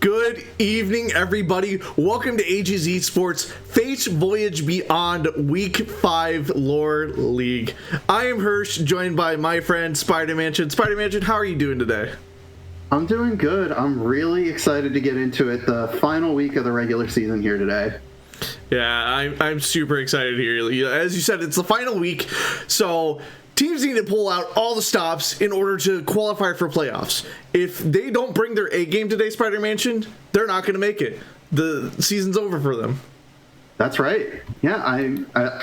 Good evening, everybody. Welcome to Aegis Esports Fate Voyage Beyond Week 5 Lore League. I am Hirsch, joined by my friend Spider Mansion. Spider Mansion, how are you doing today? I'm doing good. I'm really excited to get into it. The final week of the regular season here today. Yeah, I'm super excited here. As you said, it's the final week, so teams need to pull out all the stops in order to qualify for playoffs. If they don't bring their A game today, Spider Mansion, they're not going to make it. The season's over for them. That's right. Yeah,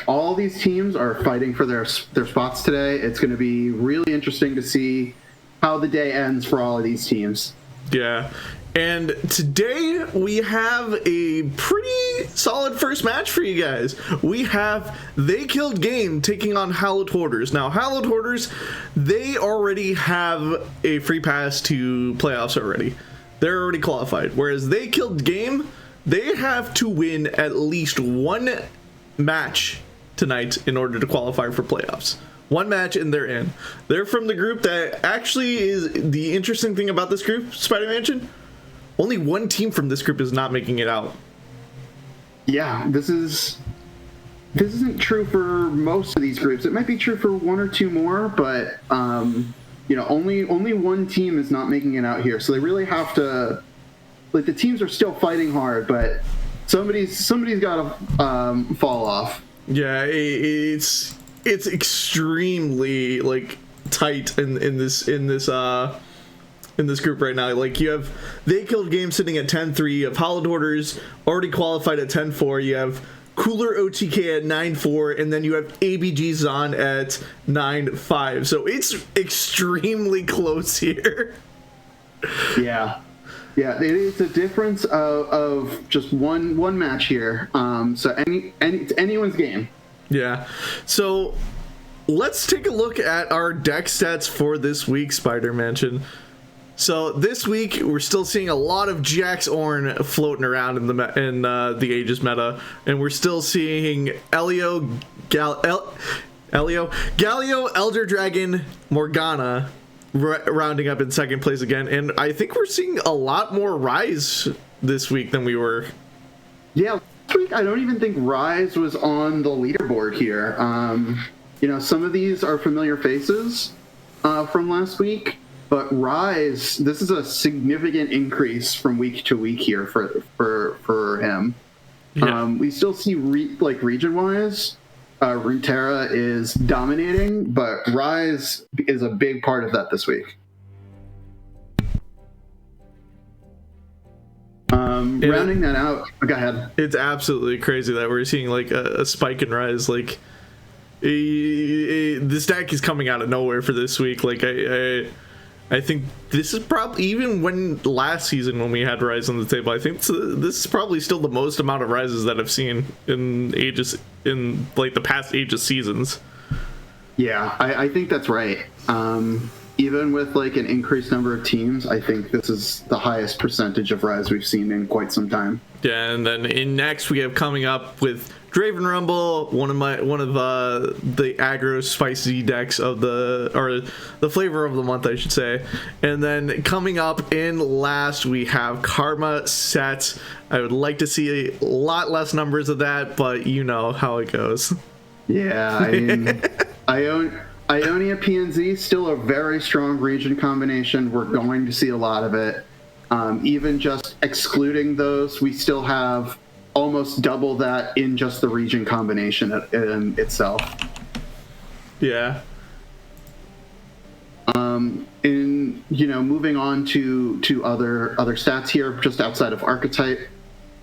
all these teams are fighting for their spots today. It's going to be really interesting to see how the day ends for all of these teams. Yeah. And today we have a pretty solid first match for you guys. We have They Killed Game taking on Hallowed Hoarders. Now, Hallowed Hoarders, they already have a free pass to playoffs already. They're already qualified. Whereas They Killed Game, they have to win at least one match tonight in order to qualify for playoffs. One match and they're in. They're from the group that actually is the interesting thing about this group, Spider Mansion. Only one team from this group is not making it out. Yeah, this isn't true for most of these groups. It might be true for one or two more, but only one team is not making it out here. So they really have to, like, the teams are still fighting hard, but somebody's got to fall off. Yeah, it's extremely like tight in this group right now. Like, you have They Killed Game sitting at 10-3, you have Hallowed Hoarders already qualified at 10-4, you have Cooler OTK at 9-4, and then you have ABG Zon at 9-5. So it's extremely close here. Yeah, it's a difference of just one match here. So it's anyone's game. Yeah. So let's take a look at our deck stats for this week, Spider Mansion. So this week we're still seeing a lot of Jax Ornn floating around in the Aegis meta, and we're still seeing Galio, Elder Dragon, Morgana rounding up in second place again, and I think we're seeing a lot more Rise this week than we were. Yeah, last week I don't even think Rise was on the leaderboard here. Some of these are familiar faces from last week. But Rise, this is a significant increase from week to week here for him. Yeah. We still see region-wise, Runeterra is dominating, but Rise is a big part of that this week. Rounding that out, go ahead. It's absolutely crazy that we're seeing like a spike in Rise. Like, this deck is coming out of nowhere for this week. Like, I think this is probably, even when last season when we had Rise on the table, I think this is probably still the most amount of Rises that I've seen in Aegis, in like the past Aegis seasons. Yeah, I think that's right. Even with like an increased number of teams, I think this is the highest percentage of Rise we've seen in quite some time. Yeah, and then next we have coming up with Draven Rumble, one of the aggro spicy decks of the flavor of the month, I should say. And then coming up in last, we have Karma Set. I would like to see a lot less numbers of that, but you know how it goes. Yeah, I mean, Ionia PNZ, still a very strong region combination. We're going to see a lot of it. Even just excluding those, we still have almost double that in just the region combination in itself. Yeah. Moving on to other stats here, just outside of Archetype.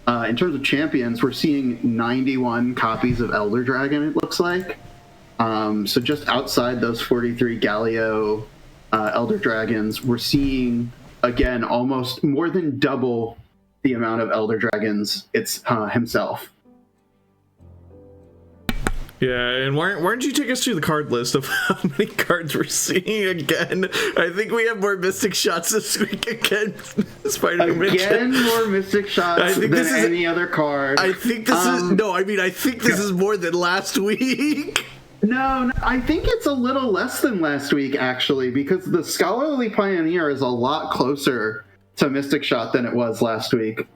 In terms of champions, we're seeing 91 copies of Elder Dragon, it looks like. So just outside those 43 Galio Elder Dragons, we're seeing, again, almost more than double the amount of Elder Dragons himself. Yeah, and why don't you take us through the card list of how many cards we're seeing again? I think we have more Mystic Shots this week again. Spider-Man. Again, more Mystic Shots than any other card. I think this I think this is more than last week. No, I think it's a little less than last week, actually, because the Scholarly Pioneer is a lot closer to Mystic Shot than it was last week.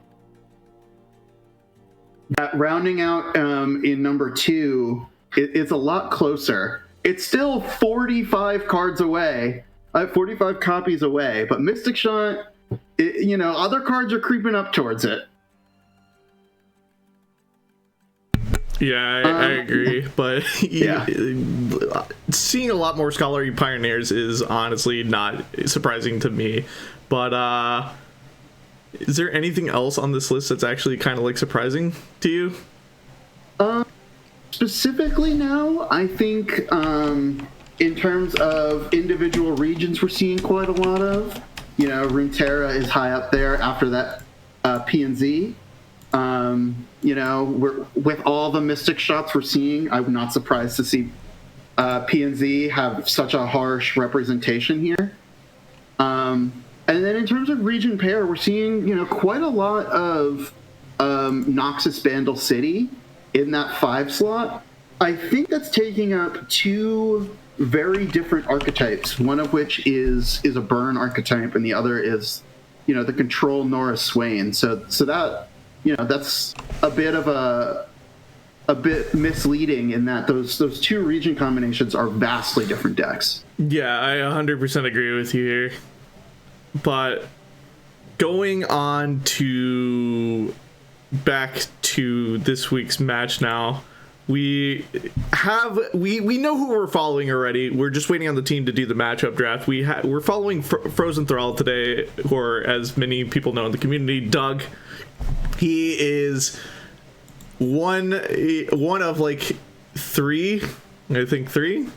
That rounding out in number 2, it's a lot closer. It's still 45 cards away, 45 copies away, but Mystic Shot, other cards are creeping up towards it. Yeah, I agree, but seeing a lot more Scholarly Pioneers is honestly not surprising to me. But is there anything else on this list that's actually kind of like surprising to you? Specifically now, I think in terms of individual regions, we're seeing quite a lot of. Runeterra is high up there after that PNZ. With all the Mystic Shots we're seeing, I'm not surprised to see PNZ have such a harsh representation here. And then in terms of region pair, we're seeing, quite a lot of Noxus Bandle City in that 5 slot. I think that's taking up 2 very different archetypes, one of which is a burn archetype, and the other is, the control Nora Swain. So that, that's a bit misleading in that those 2 region combinations are vastly different decks. Yeah, I 100% agree with you here. But going on to back to this week's match now, we know who we're following already. We're just waiting on the team to do the matchup draft. We're following Frozen Thrall today, or as many people know in the community, Doug. He is one of like 3, I think 3.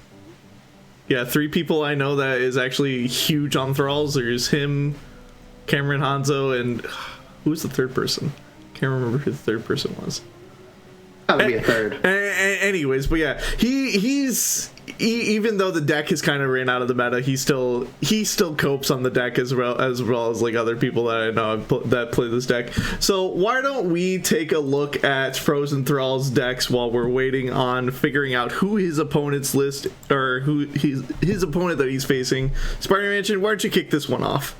Yeah, 3 people I know that is actually huge on Thralls. There's him, Cameron Hanzo, and who's the third person? Can't remember who the third person was. That would be a third. Anyways, but yeah, he's even though the deck has kind of ran out of the meta, he still copes on the deck as well as like other people that I know that play this deck. So why don't we take a look at Frozen Thrall's decks while we're waiting on figuring out who his opponent's list, or who his opponent that he's facing. Spider Mansion, why don't you kick this one off?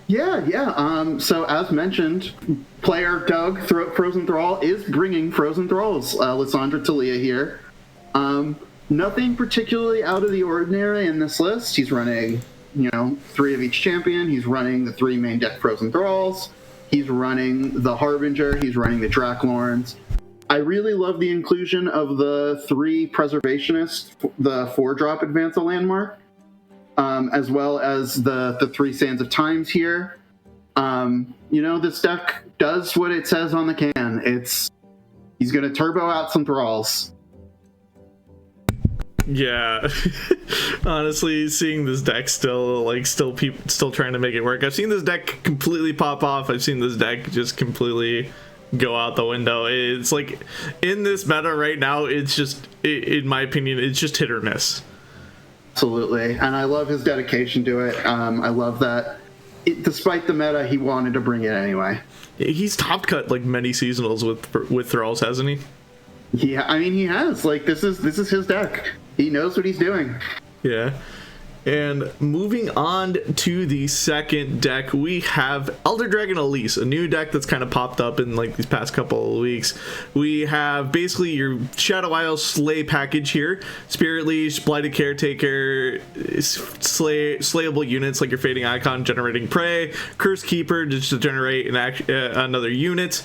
Yeah. So as mentioned, player Doug Frozen Thrall is bringing Frozen Thralls. Lysandra Talia here. Nothing particularly out of the ordinary in this list. He's running, 3 of each champion. He's running the 3 main deck Frozen Thralls. He's running the Harbinger. He's running the Draklorns. I really love the inclusion of the 3 Preservationists, the 4-drop Advance a Landmark. As well as the 3 Sands of Times here. This deck does what it says on the can. He's going to turbo out some Thralls. Yeah, honestly, seeing this deck still trying to make it work. I've seen this deck completely pop off. I've seen this deck just completely go out the window. It's like in this meta right now, it's just, in my opinion, it's just hit or miss. Absolutely, and I love his dedication to it. I love that, despite the meta, he wanted to bring it anyway. He's top cut like many seasonals with Thralls, hasn't he? Yeah, I mean, he has. Like, this is his deck. He knows what he's doing. Yeah. And moving on to the second deck, we have Elder Dragon Elise, a new deck that's kind of popped up in like these past couple of weeks. We have basically your Shadow Isle Slay package here. Spirit Leash, Blighted Caretaker, slayable units like your Fading Icon generating prey, Curse Keeper just to generate another unit.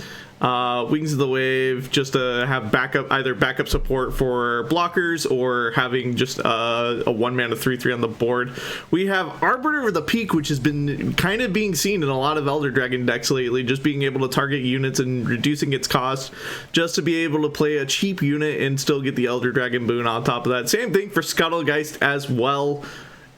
Wings of the Wave just to have either backup support for blockers or having just a 1-mana 3/3 on the board. We have Arbiter of the Peak, which has been kind of being seen in a lot of Elder Dragon decks lately, just being able to target units and reducing its cost just to be able to play a cheap unit and still get the Elder Dragon boon on top of that. Same thing for Scuttlegeist as well.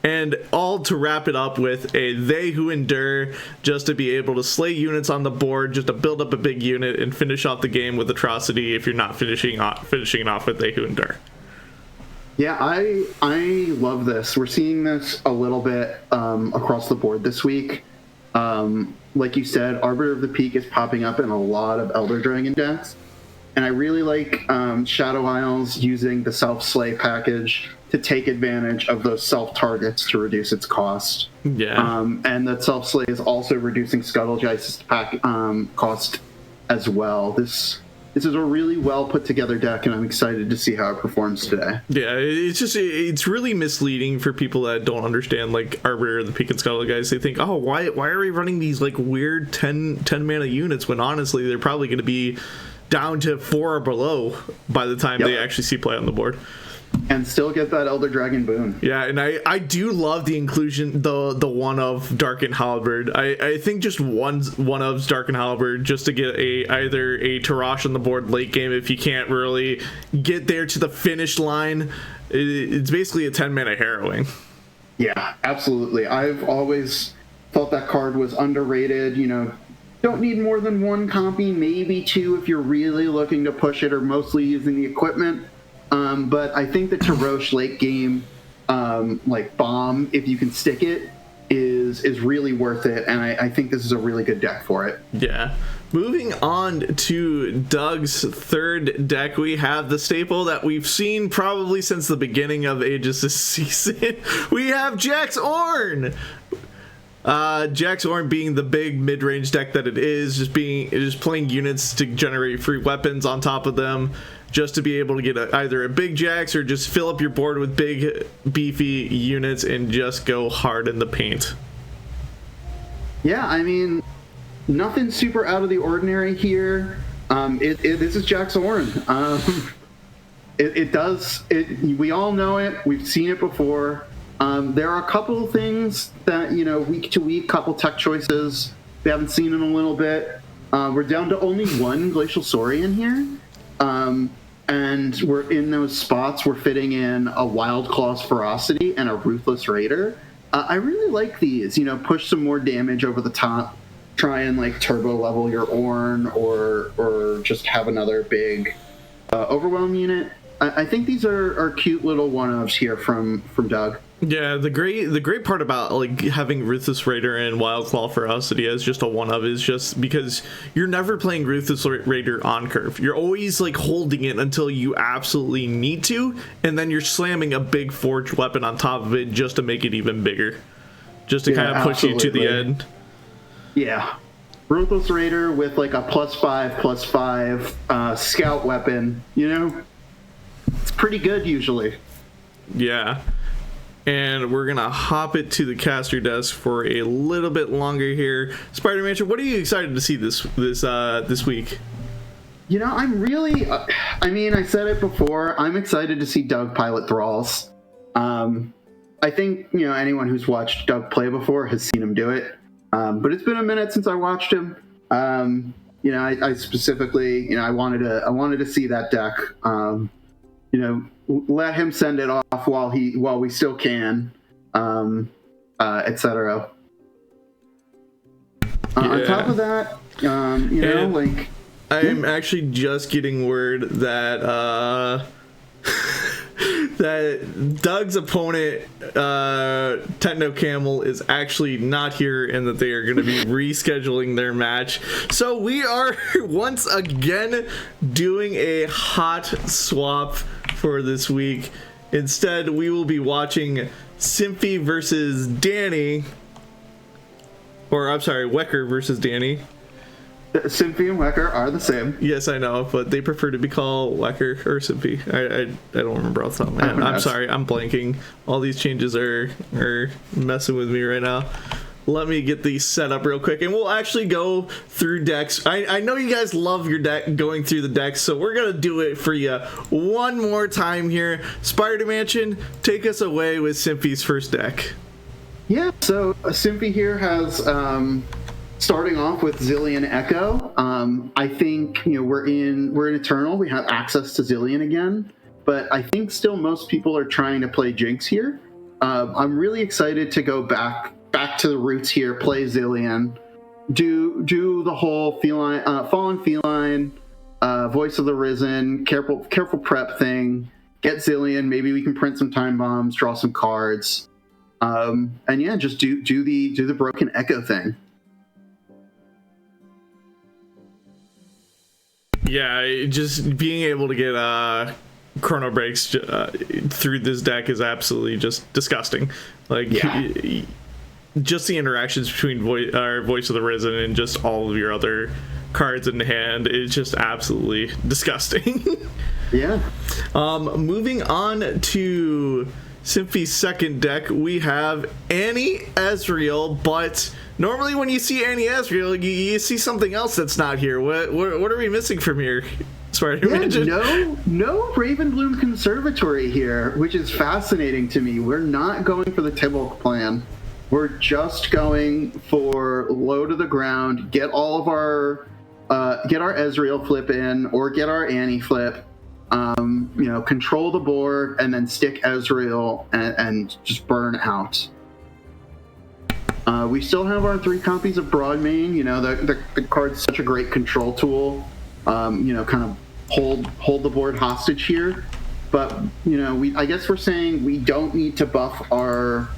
And all to wrap it up with a They Who Endure, just to be able to slay units on the board, just to build up a big unit and finish off the game with Atrocity if you're not finishing it off with They Who Endure. Yeah, I love this. We're seeing this a little bit across the board this week. Like you said, Arbiter of the Peak is popping up in a lot of Elder Dragon decks. And I really like Shadow Isles using the self-slay package to take advantage of those self-targets to reduce its cost. Yeah. And that self-slay is also reducing Scuttle Geist's pack cost as well. This is a really well put together deck, and I'm excited to see how it performs today. Yeah, it's really misleading for people that don't understand like Arbiter, the Peak and Scuttle guys. They think, oh, why are we running these like weird 10 mana units when honestly they're probably going to be down to 4 or below by the time they actually see play on the board. And still get that Elder Dragon boon. Yeah, and I do love the inclusion, the one of Darkened Halberd. I think just one of Darkened Halberd just to get either a Tarash on the board late game if you can't really get there to the finish line. It's basically a 10 mana harrowing. Yeah, absolutely. I've always thought that card was underrated. You know, don't need more than one copy, maybe 2 if you're really looking to push it or mostly using the equipment. But I think the Tarosh late game, like bomb, if you can stick it, is really worth it, and I think this is a really good deck for it. Yeah. Moving on to Doug's third deck, we have the staple that we've seen probably since the beginning of Aegis this season. We have Jax Ornn. Jax Ornn being the big mid-range deck that it is, just playing units to generate free weapons on top of them, just to be able to get either a big Jax or just fill up your board with big, beefy units and just go hard in the paint. Yeah, I mean, nothing super out of the ordinary here. This is Jax Ornn. We all know it. We've seen it before. There are a couple of things that, you know, week to week, couple tech choices we haven't seen in a little bit. We're down to only one Glacial Saurian here. And we're in those spots. We're fitting in a Wild Claw's Ferocity and a Ruthless Raider. I really like these. You know, push some more damage over the top. Try and like turbo level your Ornn, or just have another big overwhelm unit. I think these are cute little one-ofs here from Doug. Yeah, the great part about like having Ruthless Raider and Wild Claw Ferocity as just a one-of is just because you're never playing Ruthless Raider on curve. You're always like holding it until you absolutely need to, and then you're slamming a big forged weapon on top of it just to make it even bigger, just to kind of push you to the end. Yeah, Ruthless Raider with like a +5/+5 scout weapon, you know, it's pretty good usually. Yeah. And we're gonna hop it to the caster desk for a little bit longer here. Spider-Man, what are you excited to see this week? You know, I'm really, I mean, I said it before, I'm excited to see Doug pilot Thralls. I think, you know, anyone who's watched Doug play before has seen him do it. But it's been a minute since I watched him. You know, I specifically, you know, I wanted to see that deck. You know, let him send it off while we still can, etc. On top of that, you know, like I'm actually just getting word that that Doug's opponent, Techno Camel, is actually not here and that they are going to be rescheduling their match. So we are once again doing a hot swap for this week. Instead, we will be watching Simpy versus Danny. Or, I'm sorry, Wecker versus Danny. Simpy and Wecker are the same. Yes, I know, but they prefer to be called Wecker or Simpy. I don't remember off the top of my head. I'm sorry, I'm blanking. All these changes are messing with me right now. Let me get these set up real quick, and we'll actually go through decks. I know you guys love your deck going through the decks, so we're gonna do it for you one more time here. Spider Mansion, take us away with Simpy's first deck. Yeah, so Simpy here has starting off with Zillion Echo. I think, you know, we're in Eternal. We have access to Zillion again, but I think still most people are trying to play Jinx here. I'm really excited to go back to the roots here, play Zillion, do the whole feline, fallen feline, voice of the risen, careful prep thing, get Zillion, maybe we can print some time bombs, draw some cards, and yeah, just do the broken echo thing. Yeah, just being able to get chrono breaks through this deck is absolutely just disgusting. Like, just the interactions between Voice of the Risen and just all of your other cards in hand is just absolutely disgusting. Yeah. Moving on to Symphony's second deck, we have Annie Ezreal, but normally when you see Annie Ezreal, you see something else that's not here. What are we missing from here? No Ravenbloom Conservatory here, which is fascinating to me. We're not going for the Tibble plan. We're just going for low to the ground, get all of our Ezreal flip in, or get our Annie flip, control the board, and then stick Ezreal and just burn out. We still have our 3 copies of Broadmane. The card's such a great control tool. Kind of hold the board hostage here. But I guess we're saying we don't need to buff our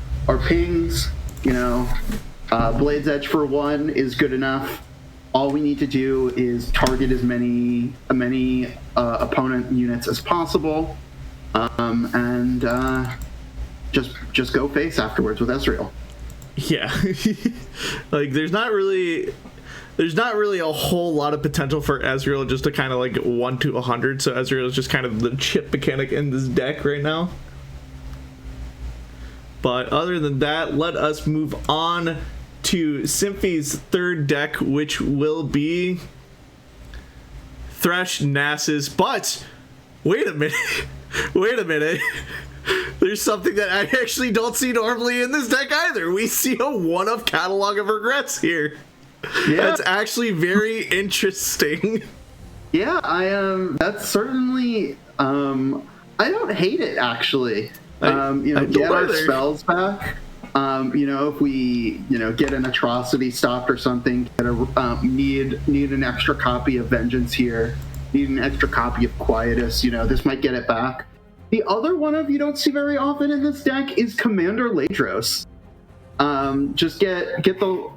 pings. Blade's Edge for 1 is good enough. All we need to do is target as many opponent units as possible, and just go face afterwards with Ezreal. Yeah, like there's not really a whole lot of potential for Ezreal just to kind of like 1 to 100. So Ezreal is just kind of the chip mechanic in this deck right now. But other than that, let us move on to Symphony's third deck, which will be Thresh Nasus. But wait a minute. There's something that I actually don't see normally in this deck either. We see a 1 of Catalog of Regrets here. Yeah. That's actually very interesting. Yeah, that's certainly I don't hate it actually. Get our spells back. If we get an atrocity stopped or something, need an extra copy of Vengeance here, need an extra copy of Quietus, this might get it back. The other one you don't see very often in this deck is Commander Ladros. Just get the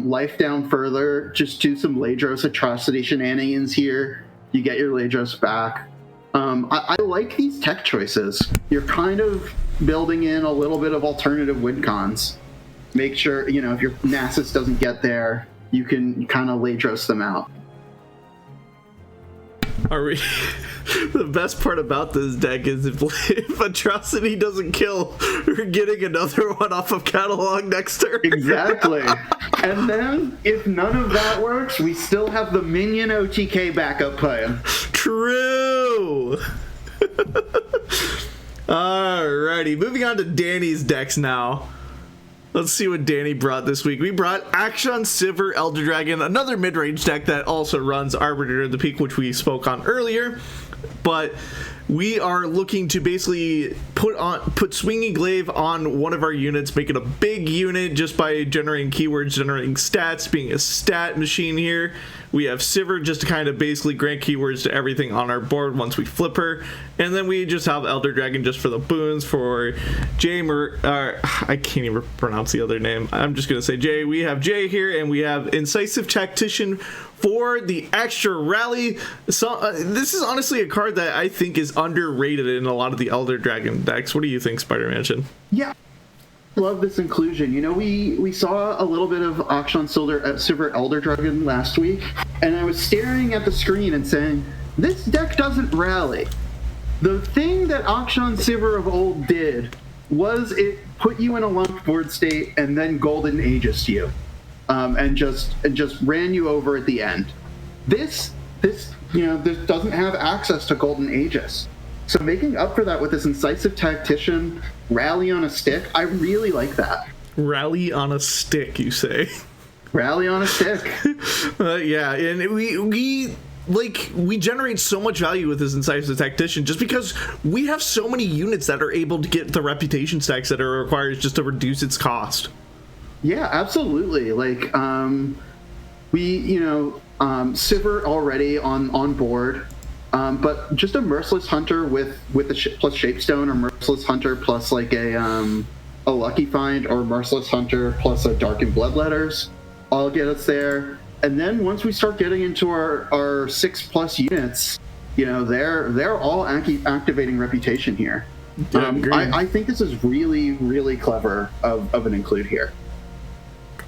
life down further, just do some Ladros atrocity shenanigans here, you get your Ladros back. I like these tech choices. You're kind of building in a little bit of alternative win cons. Make sure, if your Nasus doesn't get there, you can kind of Ladros them out. The best part about this deck is if Atrocity doesn't kill, we're getting another one off of Catalog next turn. Exactly. And then, if none of that works, we still have the Minion OTK backup plan. True! Alrighty, moving on to Danny's decks now. Let's see what Danny brought this week. We brought Akshan, Sivir, Elder Dragon, another mid-range deck that also runs Arbiter of the Peak, which we spoke on earlier. But we are looking to basically put Swinging Glaive on one of our units, make it a big unit just by generating keywords, generating stats, being a stat machine here. We have Sivir just to kind of basically grant keywords to everything on our board once we flip her. And then we just have Elder Dragon just for the boons for Jay. I can't even pronounce the other name. I'm just going to say Jay. We have Jay here, and we have Incisive Tactician for the extra rally. So this is honestly a card that I think is underrated in a lot of the Elder Dragon decks. What do you think, Spider-Mansion? Yeah. Love this inclusion. We saw a little bit of Akshan Sivir Elder Dragon last week, and I was staring at the screen and saying, this deck doesn't rally. The thing that Akshan Sivir of old did was it put you in a lumped board state and then Golden Aegis you, and just ran you over at the end. This doesn't have access to Golden Aegis. So making up for that with this Incisive Tactician, Rally on a Stick, I really like that. Rally on a stick, you say? Rally on a stick. Yeah, and we generate so much value with this Incisive Tactician just because we have so many units that are able to get the reputation stacks that are required just to reduce its cost. Yeah, absolutely. Sivir already on board. But just a Merciless Hunter with plus Shapestone, or Merciless Hunter plus like a Lucky Find, or Merciless Hunter plus a Darkened Bloodletters, all get us there. And then once we start getting into our 6+ units, they're all activating reputation here. Yeah, I think this is really, really clever of an include here.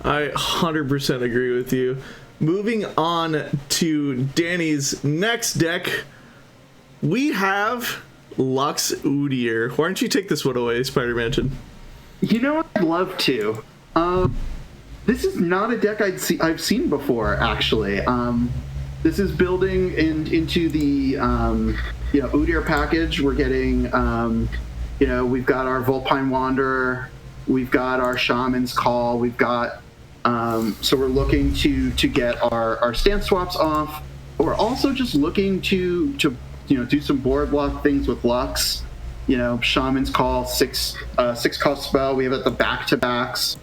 I 100% agree with you. Moving on to Danny's next deck, we have Lux Udyr. Why don't you take this one away, Spider Mansion? I'd love to. This is not a deck I've seen before, actually. This is building into the Udyr package. We're getting we've got our Vulpine Wanderer, we've got our Shaman's Call, we've got so we're looking to get our stance swaps off. We're also just looking to do some board block things with Lux. Shaman's Call, 6 cost spell. We have it the back-to-backs.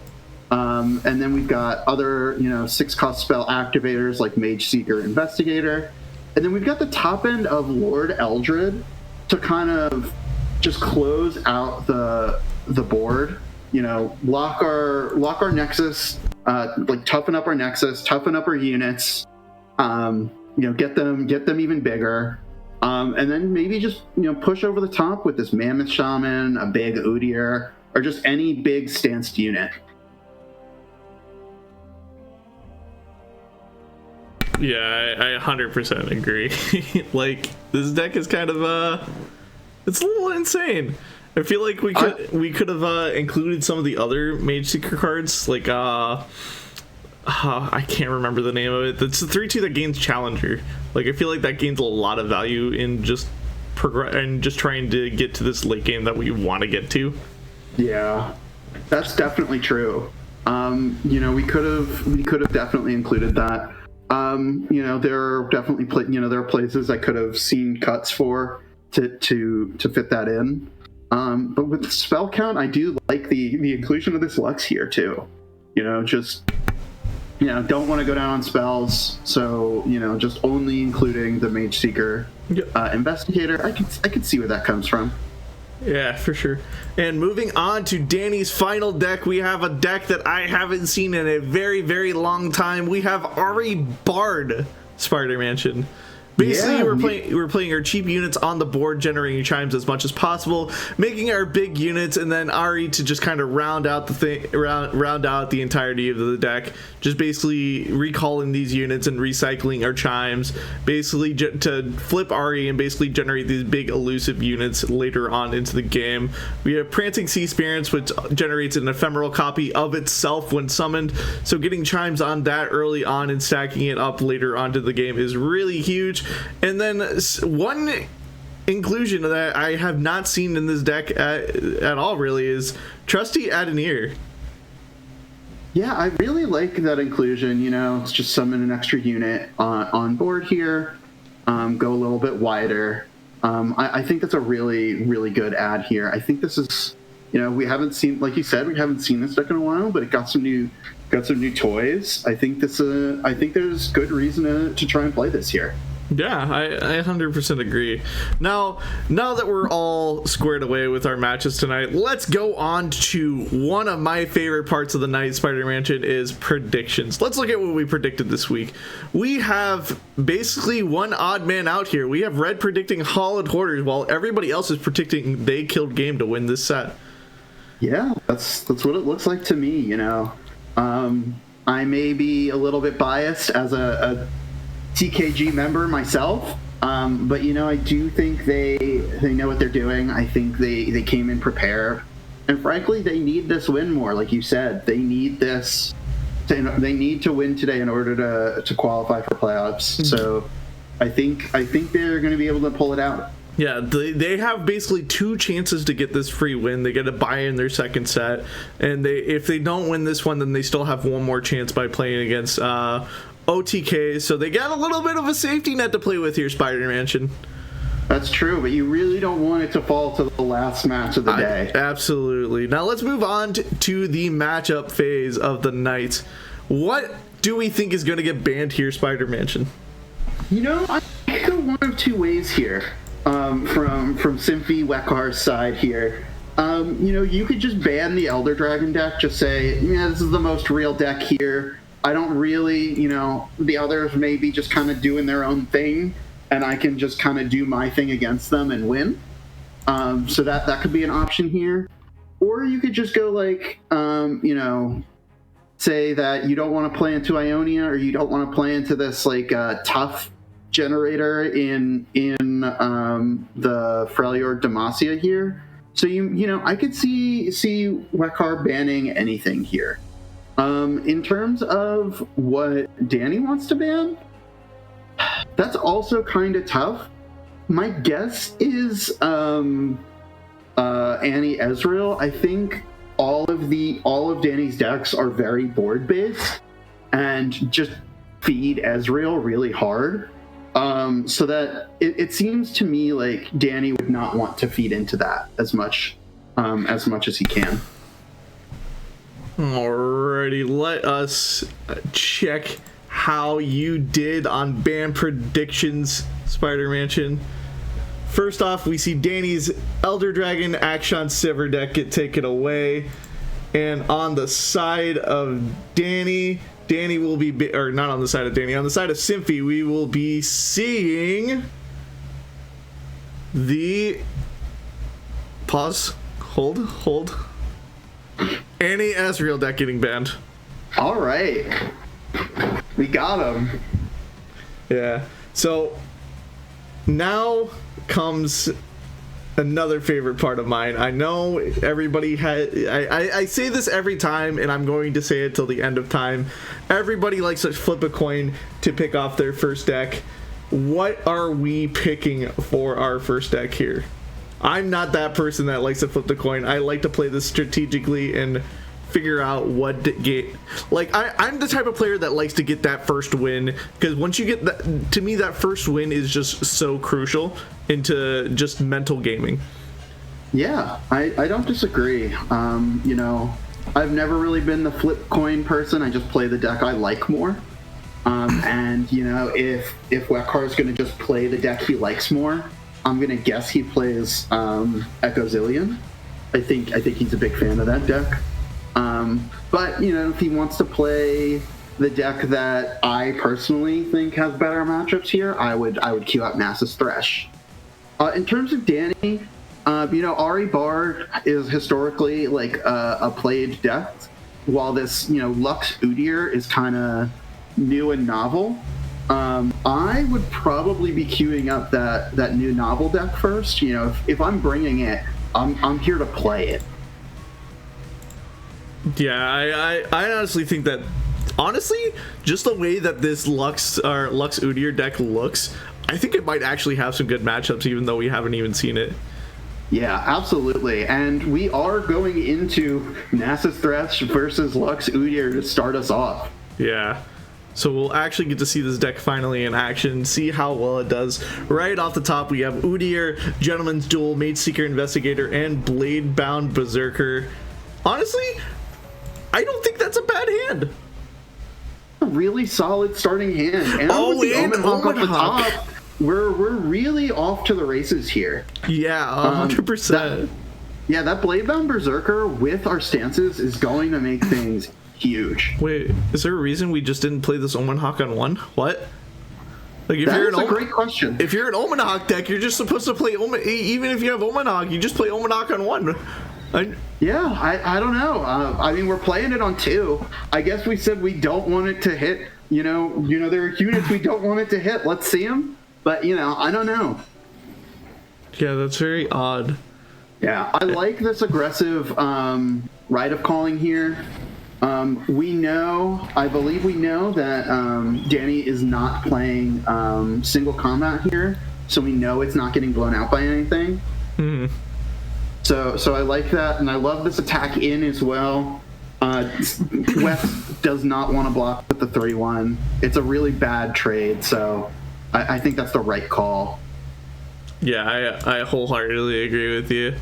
And then we've got other, 6 cost spell activators like Mage Seeker, Investigator. And then we've got the top end of Lord Eldred to kind of just close out the board. Lock our Nexus, toughen up our Nexus, toughen up our units, get them even bigger. And then maybe just, push over the top with this Mammoth Shaman, a big Udyr, or just any big stanced unit. Yeah, I 100% agree. This deck is kind of, it's a little insane. I feel like we could have included some of the other Mage Seeker cards, I can't remember the name of it. It's the 3/2 that gains Challenger. I feel like that gains a lot of value in just trying to get to this late game that we want to get to. Yeah, that's definitely true. We could have definitely included that. There are definitely there are places I could have seen cuts for to fit that in. But with the spell count, I do like the inclusion of this Lux here too. Don't want to go down on spells, so just only including the Mage Seeker, Investigator. I could see where that comes from. Yeah, for sure. And moving on to Danny's final deck, we have a deck that I haven't seen in a very, very long time. We have Ari Bard, Spider Mansion. Basically, we're playing our cheap units on the board, generating chimes as much as possible, making our big units, and then Ari to just kind of round out the entirety of the deck. Just basically recalling these units and recycling our chimes, basically to flip Ari and basically generate these big elusive units later on into the game. We have Prancing Sea Spirits, which generates an ephemeral copy of itself when summoned. So getting chimes on that early on and stacking it up later onto the game is really huge. And then one inclusion that I have not seen in this deck at all really is Trusty Adenir. Yeah, I really like that inclusion. It's just summon an extra unit on board here, go a little bit wider. I think that's a really, really good add here. I think this is, we haven't seen, like you said, we haven't seen this deck in a while, but it got some new toys. I think there's good reason to try and play this here. Yeah, I 100% agree. Now that we're all squared away with our matches tonight, let's go on to one of my favorite parts of the night, Spider Mansion, is predictions. Let's look at what we predicted this week. We have basically one odd man out here. We have Red predicting Hollowed Hoarders, while everybody else is predicting They Killed Game to win this set. Yeah, that's what it looks like to me, I may be a little bit biased as a TKG member myself, but I do think they know what they're doing. I think they came in prepared, and frankly, they need this win more. Like you said, they need this. They need to win today in order to qualify for playoffs. So, I think they're going to be able to pull it out. Yeah, they have basically 2 chances to get this free win. They get a bye in their second set, and if they don't win this one, then they still have one more chance by playing against OTK. So they got a little bit of a safety net to play with here, Spider Mansion. That's true, but you really don't want it to fall to the last match of the day. Absolutely. Now let's move on to the matchup phase of the night. What do we think is going to get banned here, Spider Mansion? I could go one of 2 ways here. From Simpy Wekar's side here. You could just ban the Elder Dragon deck, just say, this is the most real deck here. I don't really, the others may be just kind of doing their own thing, and I can just kind of do my thing against them and win. So that could be an option here. Or you could just go like, say that you don't want to play into Ionia, or you don't want to play into this like tough generator in the Freljord Demacia here. So I could see Wekar banning anything here. In terms of what Danny wants to ban, that's also kind of tough. My guess is Annie Ezreal. I think all of Danny's decks are very board based and just feed Ezreal really hard. So that it seems to me like Danny would not want to feed into that as much as he can. Alrighty, let us check how you did on ban predictions, Spider Mansion. First off, we see Danny's Elder Dragon Akshan Sivir deck get taken away. And on the side of Danny will be, or not on the side of Danny, on the side of Symphy, we will be seeing the hold. Annie Ezreal deck getting banned. All right. We got him. Yeah. So now comes another favorite part of mine. I know everybody I say this every time, and I'm going to say it till the end of time. Everybody likes to flip a coin to pick off their first deck. What are we picking for our first deck here? I'm not that person that likes to flip the coin. I like to play this strategically and figure out what to get. Like, I'm the type of player that likes to get that first win, because once you get that, to me, that first win is just so crucial into just mental gaming. Yeah, I don't disagree. I've never really been the flip coin person. I just play the deck I like more. And if Wekar is going to just play the deck he likes more, I'm going to guess he plays Echo Zillion. I think he's a big fan of that deck. But if he wants to play the deck that I personally think has better matchups here, I would queue up Nasus Thresh. In terms of Danny, Ari Bard is historically like a played deck, while this Lux Udyr is kind of new and novel. I would probably be queuing up that new novel deck first. If I'm bringing it, I'm here to play it. Yeah, I honestly think that, just the way that this Lux Udyr deck looks, I think it might actually have some good matchups, even though we haven't even seen it. Yeah, absolutely. And we are going into Nasus Thresh versus Lux Udyr to start us off. Yeah. So we'll actually get to see this deck finally in action, see how well it does. Right off the top, we have Udyr, Gentleman's Duel, Mage Seeker Investigator, and Blade-Bound Berserker. Honestly, I don't think that's a bad hand. A really solid starting hand. And with the Omen Hawk off the top, we're really off to the races here. Yeah, 100%. That Blade-Bound Berserker with our stances is going to make things huge. Wait, is there a reason we just didn't play this Omen Hawk on one? What? Like, if That's a great question. If you're an Omen Hawk deck, you're just supposed to play Omen. Even if you have Omen Hawk, you just play Omen Hawk on one. I don't know. We're playing it on two. I guess we said we don't want it to hit. There are units we don't want it to hit. Let's see them. But I don't know. Yeah, that's very odd. Yeah, I like this aggressive Rite of Calling here. I believe we know that Danny is not playing single combat here, so we know it's not getting blown out by anything. Mm-hmm. So I like that, and I love this attack in as well. West does not want to block with the 3-1. It's a really bad trade, so I think that's the right call. Yeah, I wholeheartedly agree with you.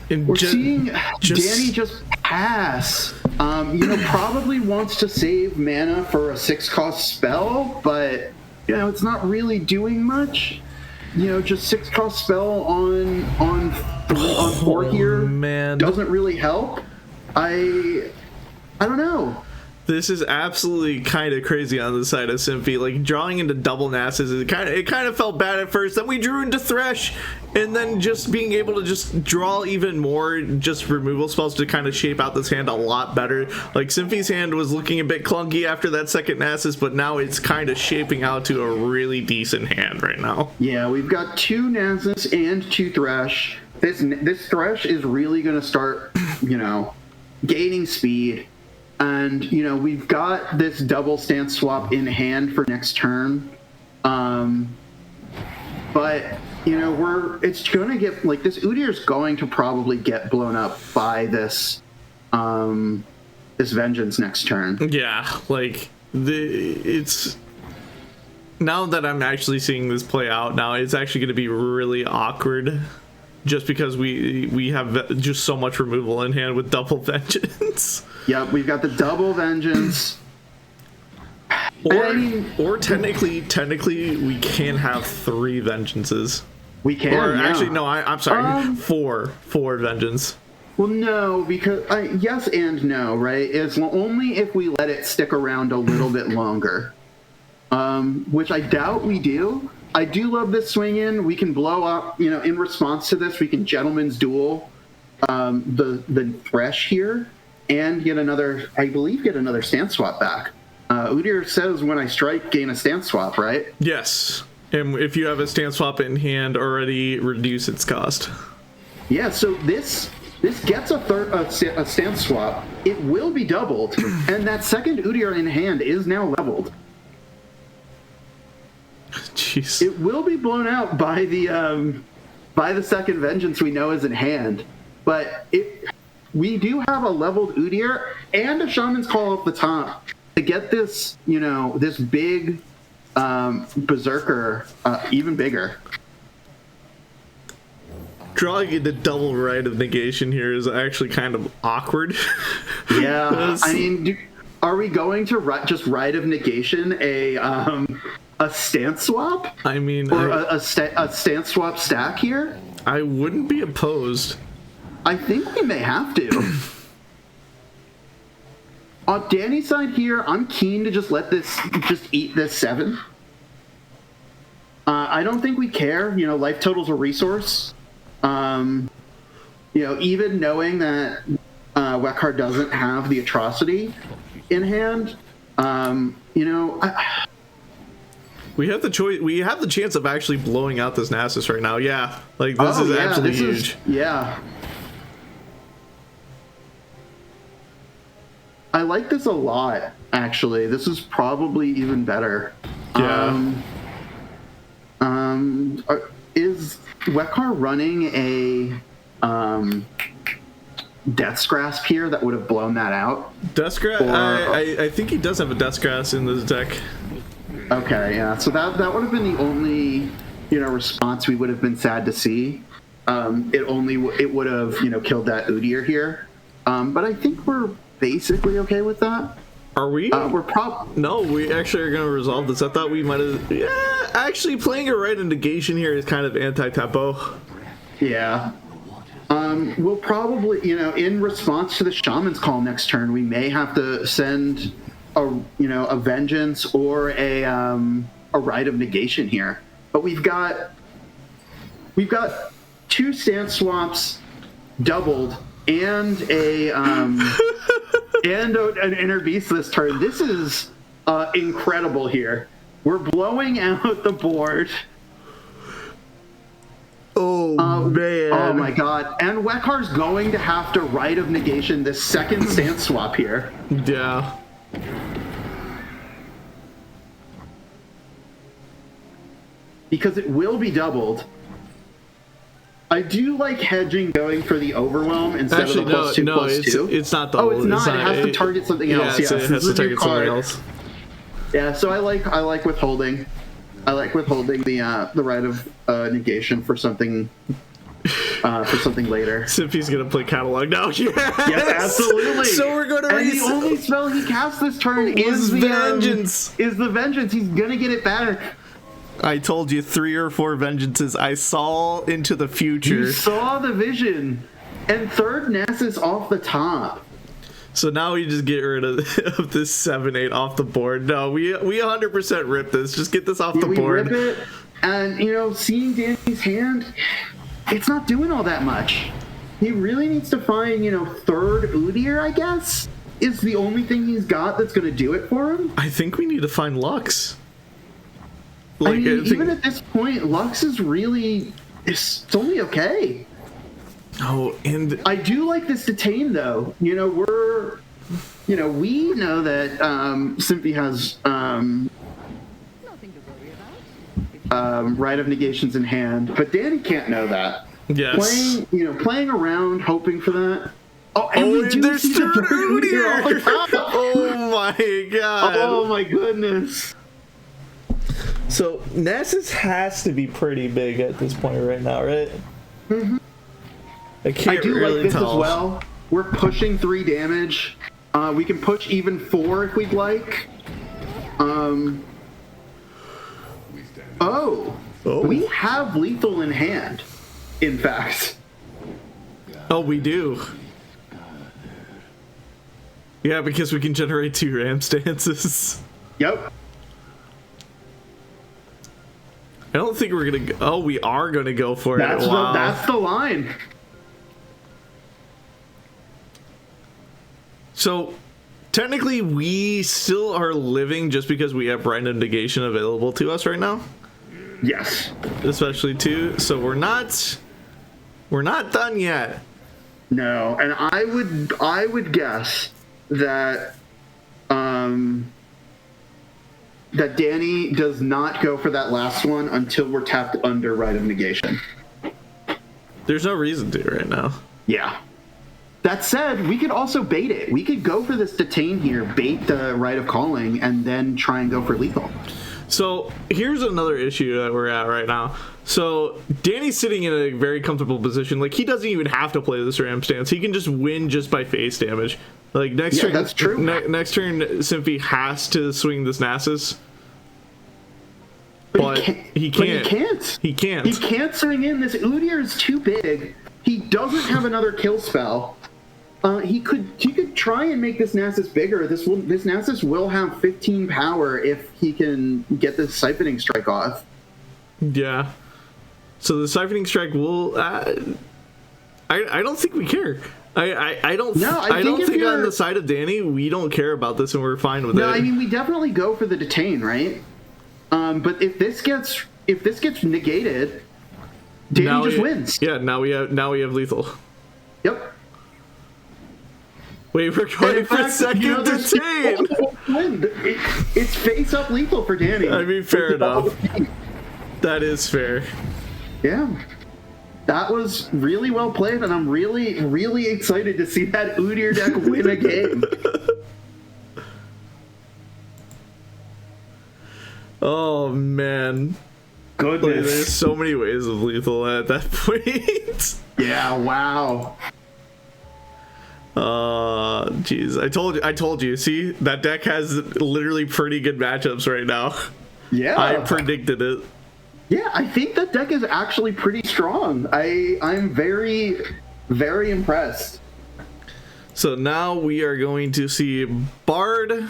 We're seeing Danny just pass. Probably wants to save mana for a 6-cost spell, but it's not really doing much. Just 6-cost spell on 4 here man. doesn't really help. I don't know. This is absolutely kind of crazy on the side of Simpy. Like, drawing into double Nasses, it kind of felt bad at first. Then we drew into Thresh, and then just being able to just draw even more just removal spells to kind of shape out this hand a lot better. Like, Simpy's hand was looking a bit clunky after that second Nassus, but now it's kind of shaping out to a really decent hand right now. Yeah, we've got 2 Nassus and 2 Thresh. This Thresh is really going to start, gaining speed. And, we've got this double stance swap in hand for next turn. But, it's going to get, like, this Udyr's going to probably get blown up by this, this Vengeance next turn. Yeah, like, it's... Now that I'm actually seeing this play out now, it's actually going to be really awkward. Just because we have just so much removal in hand with double Vengeance. Yep, we've got the double Vengeance. Or technically we can have 3 Vengeances. We can, Or yeah. actually, no, I'm sorry, 4 Vengeance. Well, no, because yes and no, right? It's only if we let it stick around a little bit longer, which I doubt we do. I do love this swing in. We can blow up, in response to this, we can Gentleman's Duel the Thresh here and get another stance swap back. Udyr says when I strike, gain a stance swap, right? Yes. And if you have a stance swap in hand, already reduce its cost. Yeah, so this gets a stance swap. It will be doubled, and that second Udyr in hand is now leveled. Jeez. It will be blown out by the second Vengeance we know is in hand, but we do have a leveled Udyr and a Shaman's Call off the top to get this, this big Berserker even bigger. Drawing the double Rite of Negation here is actually kind of awkward. Yeah, I mean, are we going to just Rite of Negation a stance swap? I mean, or a stance swap stack here? I wouldn't be opposed. I think we may have to. On Danny's side here, I'm keen to just eat this 7. I don't think we care. Life total's a resource. Even knowing that Wekar doesn't have the Atrocity in hand, We have the choice. We have the chance of actually blowing out this Nasus right now. Yeah, like this is absolutely huge. Yeah. I like this a lot, actually. This is probably even better. Yeah. Is Wekar running a Death's Grasp here that would have blown that out? Death's Grasp? I think he does have a Death's Grasp in this deck. Okay, yeah. So that would have been the only, response we would have been sad to see. It would have, killed that Udyr here. But I think we're basically okay with that. Are we? No, we actually are going to resolve this. I thought we might have... Yeah, actually playing a Rite of Negation here is kind of anti-tempo. Yeah. We'll probably, in response to the Shaman's Call next turn, we may have to send a Vengeance or a Rite of Negation here. But we've got 2 stance swaps doubled and an Inner Beast this turn. This is incredible here. We're blowing out the board. Oh, man. Oh, my God. And Wekar's going to have to Rite of Negation this second stance swap here. Yeah. Because it will be doubled. I do like hedging going for the Overwhelm instead of the +2/+2. It's not the... Oh, it's not. It has to target something else. Yeah, it has to target something else. Yeah, so I like withholding. I like withholding the Rite of Negation for something later. Simpy's gonna play Catalog now. Yes, absolutely. So we're gonna. And the only spell he casts this turn is the Vengeance. Is the Vengeance? He's gonna get it back. I told you 3 or 4 Vengeances. I saw into the future. You saw the vision. And third Nasus off the top. So now we just get rid of this 7-8 off the board. No, we 100% rip this. Just get this off the board. We rip it, and seeing Danny's hand, it's not doing all that much. He really needs to find, third Udyr, I guess, is the only thing he's got that's going to do it for him. I think we need to find Lux. Even at this point, Lux is really, it's only okay. Oh, and I do like this detain though. We know that Simpy has Rite of Negations in hand, but Danny can't know that. Yes. Playing around, hoping for that. And there's third Udyr. Oh my god. Oh my goodness. So Nasus has to be pretty big at this point right now, right? Mm-hmm. I do really like this tell. as well. We're pushing 3 damage. We can push even 4 if we'd like. We have lethal in hand, in fact. Oh, we do. Yeah, because we can generate 2 ram stances. Yep. I don't think we're gonna go. Oh, we are gonna go for it. That's the line. So, technically, we still are living just because we have Rite of Negation available to us right now. Yes. Especially too. So we're not done yet. No, and I would guess that that Danny does not go for that last one until we're tapped under Rite of Negation. There's no reason to right now. Yeah. That said, we could also bait it. We could go for this detain here, bait the Rite of Calling, and then try and go for lethal. So here's another issue that we're at right now. So Danny's sitting in a very comfortable position. Like, he doesn't even have to play this ram stance. He can just win just by face damage. Like, next turn, that's true. Next turn, Simpy has to swing this Nasus. But he can't. He can't. He can't swing in. This Udyr is too big. He doesn't have another kill spell. He could try and make this Nasus bigger. This Nasus will have 15 power if he can get this Siphoning Strike off. Yeah. So the Siphoning Strike will. I don't think we care. I don't. No, I don't think on the side of Danny we don't care about this and we're fine with it. No, I mean we definitely go for the detain, right? But if this gets negated, Danny just wins. Yeah. Now we have lethal. Yep. Wait, we're going for second detain. It's face up lethal for Danny. I mean, fair enough. That is fair. Yeah. That was really well played, and I'm really, really excited to see that Udyr deck win a game. Oh, man. Goodness. Like, there's so many ways of lethal at that point. Yeah, wow. Jeez. I told you. See, that deck has literally pretty good matchups right now. Yeah. I predicted it. Yeah, I think that deck is actually pretty strong. I'm very, very impressed. So now we are going to see Bard,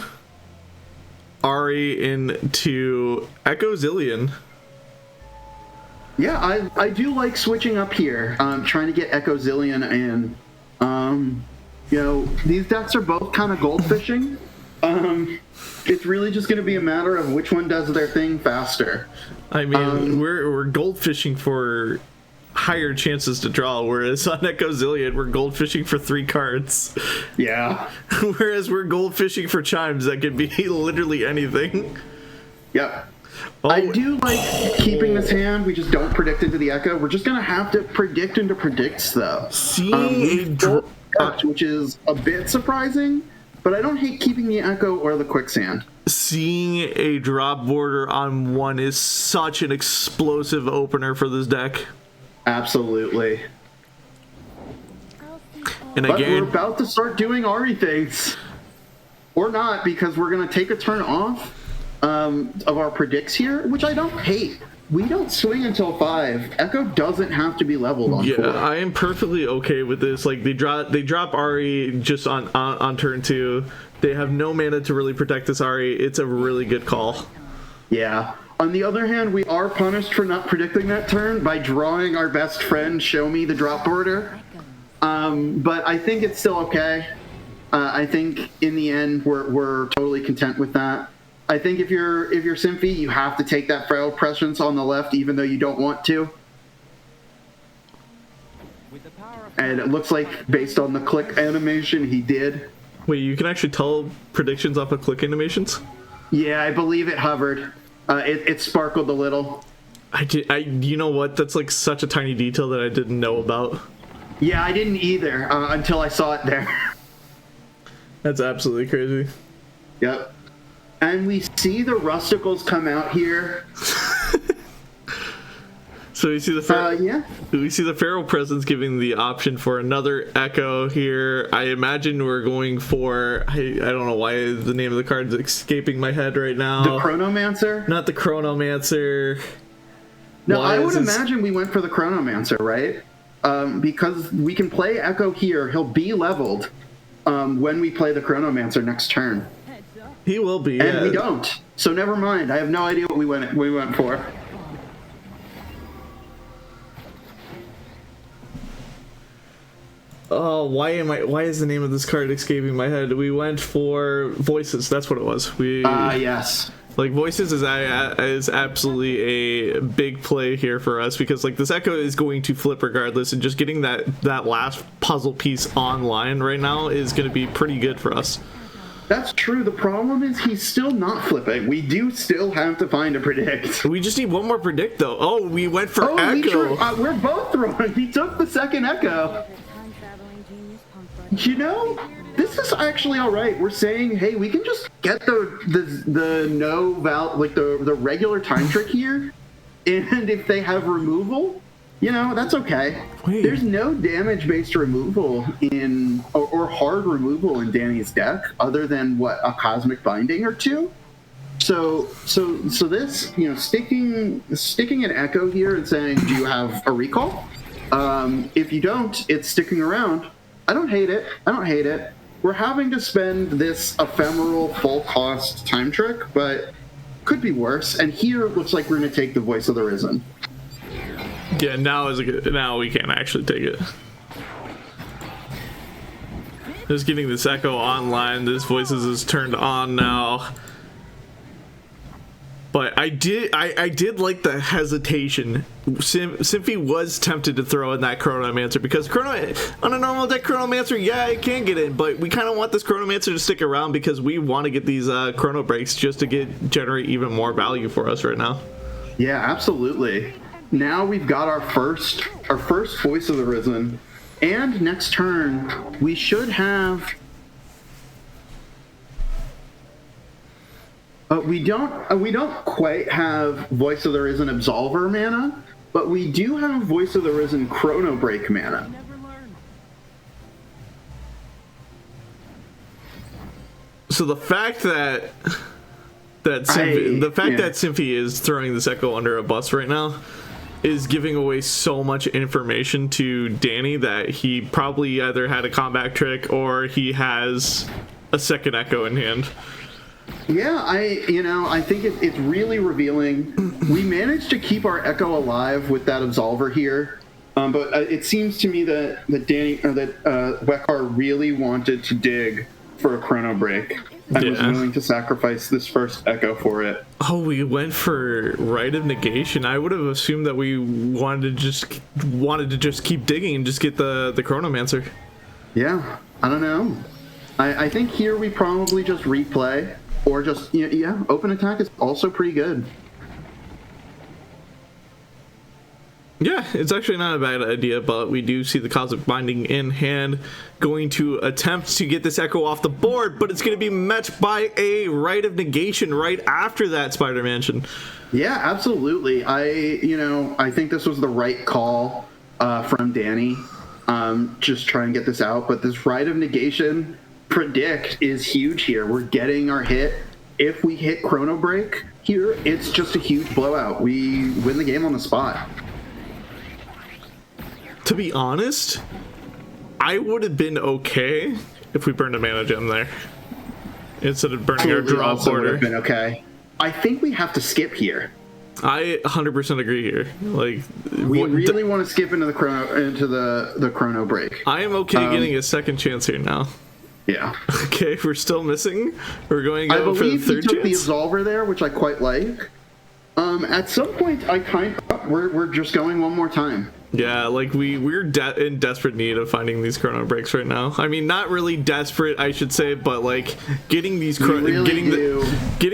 Ahri into Echo Zillion. Yeah, I do like switching up here. Trying to get Echo Zillion in. These decks are both kind of gold fishing. It's really just going to be a matter of which one does their thing faster. I mean, we're gold fishing for higher chances to draw, whereas on Echo Zillion, we're gold fishing for 3 cards. Yeah. Whereas we're gold fishing for chimes that could be literally anything. Yep. Oh. I do like keeping this hand. We just don't predict into the Echo. We're just going to have to predict into predicts, though. Which is a bit surprising, but I don't hate keeping the Echo or the Quicksand. Seeing a drop border on 1 is such an explosive opener for this deck. Absolutely. And but again, we're about to start doing Ahri things. Or not, because we're going to take a turn off of our predicts here, which I don't hate. we don't swing until 5. Echo doesn't have to be leveled on 4. I am perfectly okay with this. Like they drop Ari just on turn 2. They have no mana to really protect this Ari. It's a really good call. Yeah. On the other hand, we are punished for not predicting that turn by drawing our best friend Show Me the drop border. But I think it's still okay. I think in the end we're totally content with that. I think if you're Symphie, you have to take that Feral Presence on the left, even though you don't want to. And it looks like, based on the click animation, he did. Wait, you can actually tell predictions off of click animations? Yeah, I believe it hovered. It sparkled a little. You know what? That's like such a tiny detail that I didn't know about. Yeah, I didn't either until I saw it there. That's absolutely crazy. Yep. And we see the Rusticles come out here. So we see the Feral Presence giving the option for another Echo here. I imagine we're going for I don't know why the name of the card is escaping my head right now. The Chronomancer? Not the Chronomancer. No, I would imagine we went for the Chronomancer, right? Because we can play Echo here. He'll be leveled when we play the Chronomancer next turn. He will be, and we don't. So never mind. I have no idea what we went for. Oh, why is the name of this card escaping my head? We went for Voices. That's what it was. Yes. Like Voices is absolutely a big play here for us because like this Echo is going to flip regardless, and just getting that last puzzle piece online right now is going to be pretty good for us. That's true. The problem is he's still not flipping. We do still have to find a predict. We just need one more predict though. Oh, we went for Echo. We're both wrong. He took the second Echo. You know, this is actually all right. We're saying, hey, we can just get the regular time trick here, and if they have removal, you know, that's okay. Wait. There's no damage-based removal or hard removal in Danny's deck, other than what, a Cosmic Binding or 2. So this, you know, sticking an Echo here and saying, do you have a recall? If you don't, it's sticking around. I don't hate it. We're having to spend this ephemeral full-cost time trick, but could be worse. And here it looks like we're going to take the Voice of the Risen. Yeah, now we can't actually take it. Just getting this Echo online. This Voices is turned on now. But I did like the hesitation. Symphie was tempted to throw in that Chronomancer because on a normal deck Chronomancer, yeah, it can get in, but we kind of want this Chronomancer to stick around because we want to get these Chrono Breaks just to generate even more value for us right now. Yeah, absolutely. Now we've got our first Voice of the Risen, and next turn we should have. We don't quite have Voice of the Risen Absolver mana, but we do have Voice of the Risen Chrono Break mana. So the fact that Symphie is throwing this Echo under a bus right now is giving away so much information to Danny that he probably either had a combat trick or he has a second Echo in hand. Yeah, I think it's really revealing. We managed to keep our Echo alive with that Absolver here, but it seems to me that Wekar really wanted to dig for a Chrono Break and was willing to sacrifice this first Echo for it. Oh, we went for Rite of Negation. I would have assumed that we wanted to just keep digging and just get the Chronomancer. Yeah, I don't know. I think here we probably just replay. Or just, open attack is also pretty good. Yeah, it's actually not a bad idea, but we do see the Cosmic Binding in hand, going to attempt to get this Echo off the board, but it's going to be met by a Rite of Negation right after that Spider Mansion. Yeah, absolutely. I think this was the right call from Danny. Just try and get this out, but this Rite of Negation predict is huge here. We're getting our hit if we hit Chrono Break here, it's just a huge blowout. We win the game on the spot. To be honest, I would have been okay if we burned a mana gem there instead of burning our draw also would border. have been okay. I think we have to skip here. I 100% agree here. Like, we really want to skip into the Chrono Break. I am okay getting a second chance here now. Yeah. Okay, we're still missing. We're going to go for the believe he third took chance. the Absolver there, which I quite like. At some point, we're just going one more time. Yeah, like we're in desperate need of finding these Chrono Breaks right now. I mean, not really desperate, I should say, but like getting these getting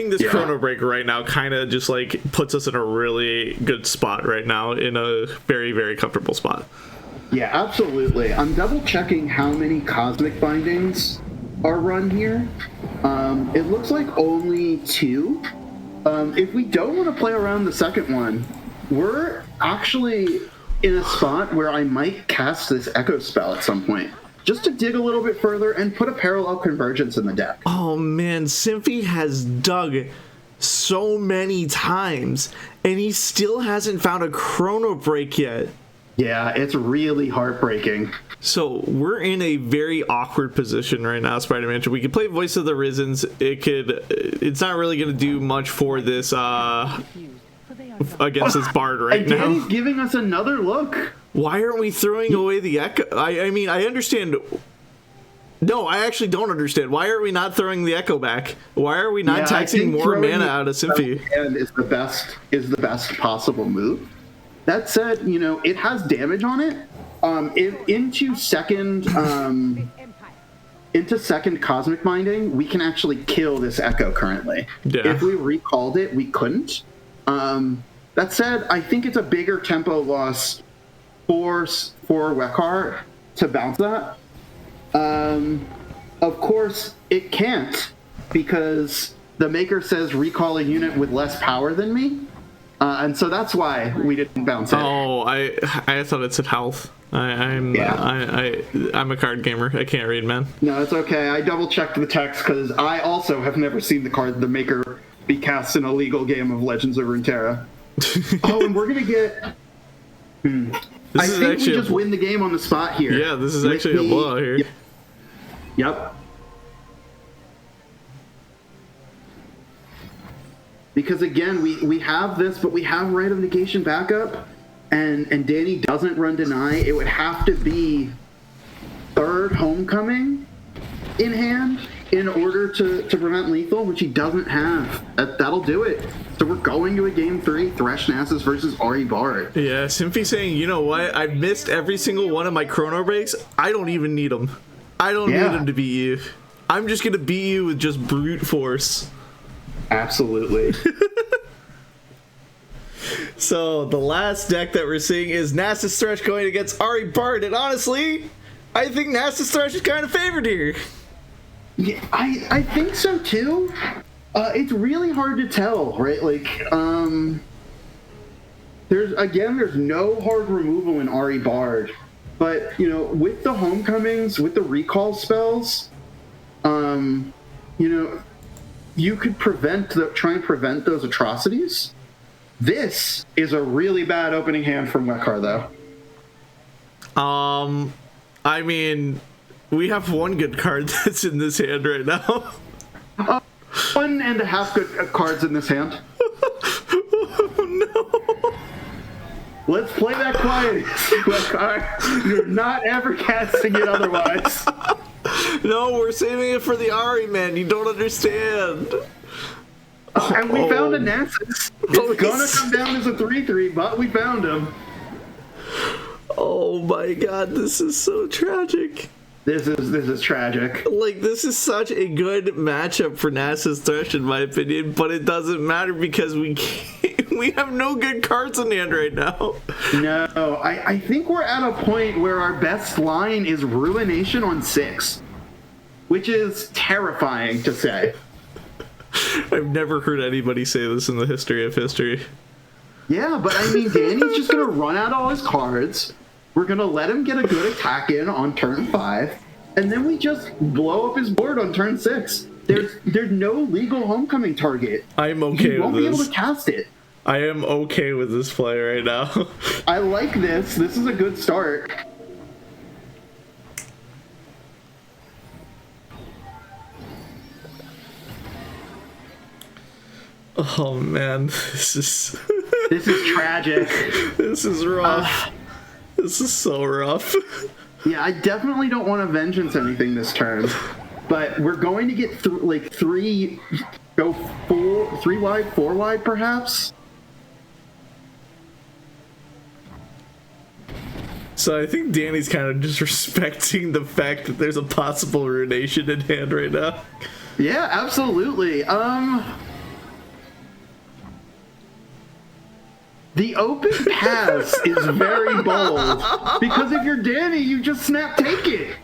this Chrono Break right now kind of just like puts us in a really good spot right now, in a very, very comfortable spot. Yeah, absolutely. I'm double checking how many Cosmic Bindings are run here. It looks like only 2. If we don't want to play around the second one, we're actually in a spot where I might cast this Echo spell at some point, just to dig a little bit further and put a Parallel Convergence in the deck. Oh man, Symphy has dug so many times, and he still hasn't found a Chrono Break yet. Yeah, it's really heartbreaking. So we're in a very awkward position right now, Spider-Man. We could play Voice of the Risens. It's not really going to do much for this against this Bard right now. Danny's giving us another look. Why aren't we throwing away the Echo? I mean, I understand. No, I actually don't understand. Why are we not throwing the Echo back? Why are we not taxing more mana out of Symphy? And is the best possible move. That said, it has damage on it. Into second Cosmic Binding, we can actually kill this Echo currently. Yeah. If we recalled it, we couldn't. That said, I think it's a bigger tempo loss for Wekar to bounce that. Of course, it can't, because the Maker says recall a unit with less power than me. And so that's why we didn't bounce it. Oh, I thought it said health. I'm a card gamer. I can't read, man. No, it's okay. I double checked the text because I also have never seen the card The Maker be cast in a legal game of Legends of Runeterra. Oh, and we're gonna get. I think we just win the game on the spot here. Yeah, this is actually a blowout here. Yep. Because again, we have this, but we have Rite of Negation backup, and Danny doesn't run Deny. It would have to be third Homecoming in hand in order to prevent lethal, which he doesn't have. That'll do it. So we're going to a game 3, Thresh Nasus versus Ari Bard. Yeah, Symphy saying, you know what? I've missed every single one of my Chrono Breaks. I don't even need them. I don't need them to beat you. I'm just going to beat you with just brute force. Absolutely. So the last deck that we're seeing is Nasus Thresh going against Ari Bard, and honestly, I think Nasus Thresh is kind of favored here. Yeah, I think so too. It's really hard to tell, right? Like, there's no hard removal in Ari Bard, but with the Homecomings, with the recall spells, you could try and prevent those atrocities. This is a really bad opening hand from Wekar, though. I mean, we have one good card that's in this hand right now. 1.5 good cards in this hand. Oh, no. Let's play that quiet, Wekar. You're not ever casting it otherwise. No, we're saving it for the Ari, man. You don't understand. And we found a Nasus. It's gonna come down as a 3/3, but we found him. Oh my god, this is so tragic. This is tragic. Like, this is such a good matchup for Nasus Thresh, in my opinion, but it doesn't matter because we have no good cards in hand right now. No, I think we're at a point where our best line is Ruination on 6, which is terrifying to say. I've never heard anybody say this in the history of history. Yeah, but I mean, Danny's just going to run out all his cards. We're going to let him get a good attack in on turn 5, and then we just blow up his board on turn 6. There's no legal homecoming target. I'm okay You won't with be able this. to cast it. I am okay with this play right now. I like this. This is a good start. Oh man, this is This is tragic. this is rough. This is so rough. Yeah, I definitely don't want to vengeance anything this turn, but we're going to get three wide, 4 wide, perhaps. So I think Danny's kind of disrespecting the fact that there's a possible ruination in hand right now. Yeah, absolutely. The open pass is very bold because if you're Danny, you just snap take it.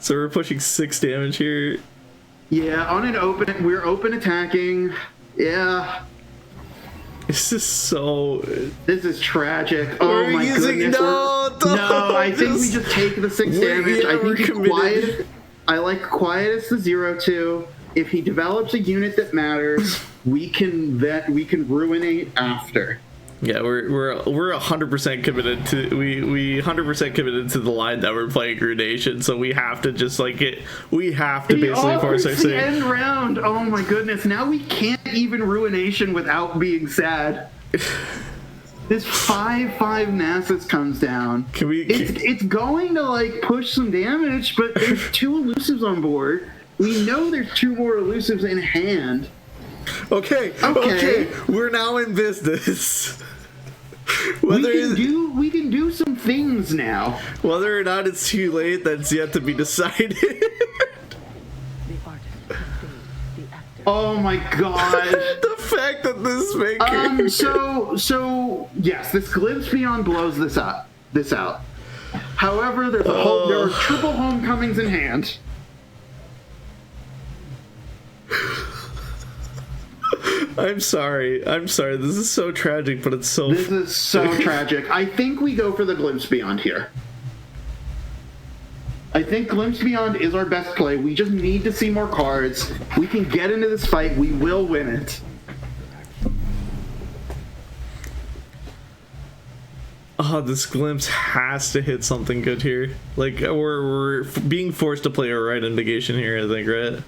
So we're pushing 6 damage here. Yeah, on an open, we're open attacking. Yeah. This is so... This is tragic. Oh my goodness. No, I think we just take the 6 damage. I think it's quiet. I like quiet as the 0-2. If he develops a unit that matters, we can ruinate after. Yeah, we're 100% committed to we 100% committed to the line that we're playing Ruination, so we have to just we have to basically force our the end round. Oh my goodness! Now we can't even Ruination without being sad. This 5/5 Nasus comes down. It's going to push some damage, but there's 2 elusives on board. We know there's 2 more elusives in hand. Okay. We're now in business. We can do some things now. Whether or not it's too late, that's yet to be decided. Oh my god. The fact that this maker... So yes, this Glimpse Beyond blows this out. However, there are triple homecomings in hand. I'm sorry. This is so tragic, but it's so... This is so tragic. I think we go for the Glimpse Beyond here. I think Glimpse Beyond is our best play. We just need to see more cards. We can get into this fight. We will win it. Oh, this Glimpse has to hit something good here. We're being forced to play a right negation here, I think, right?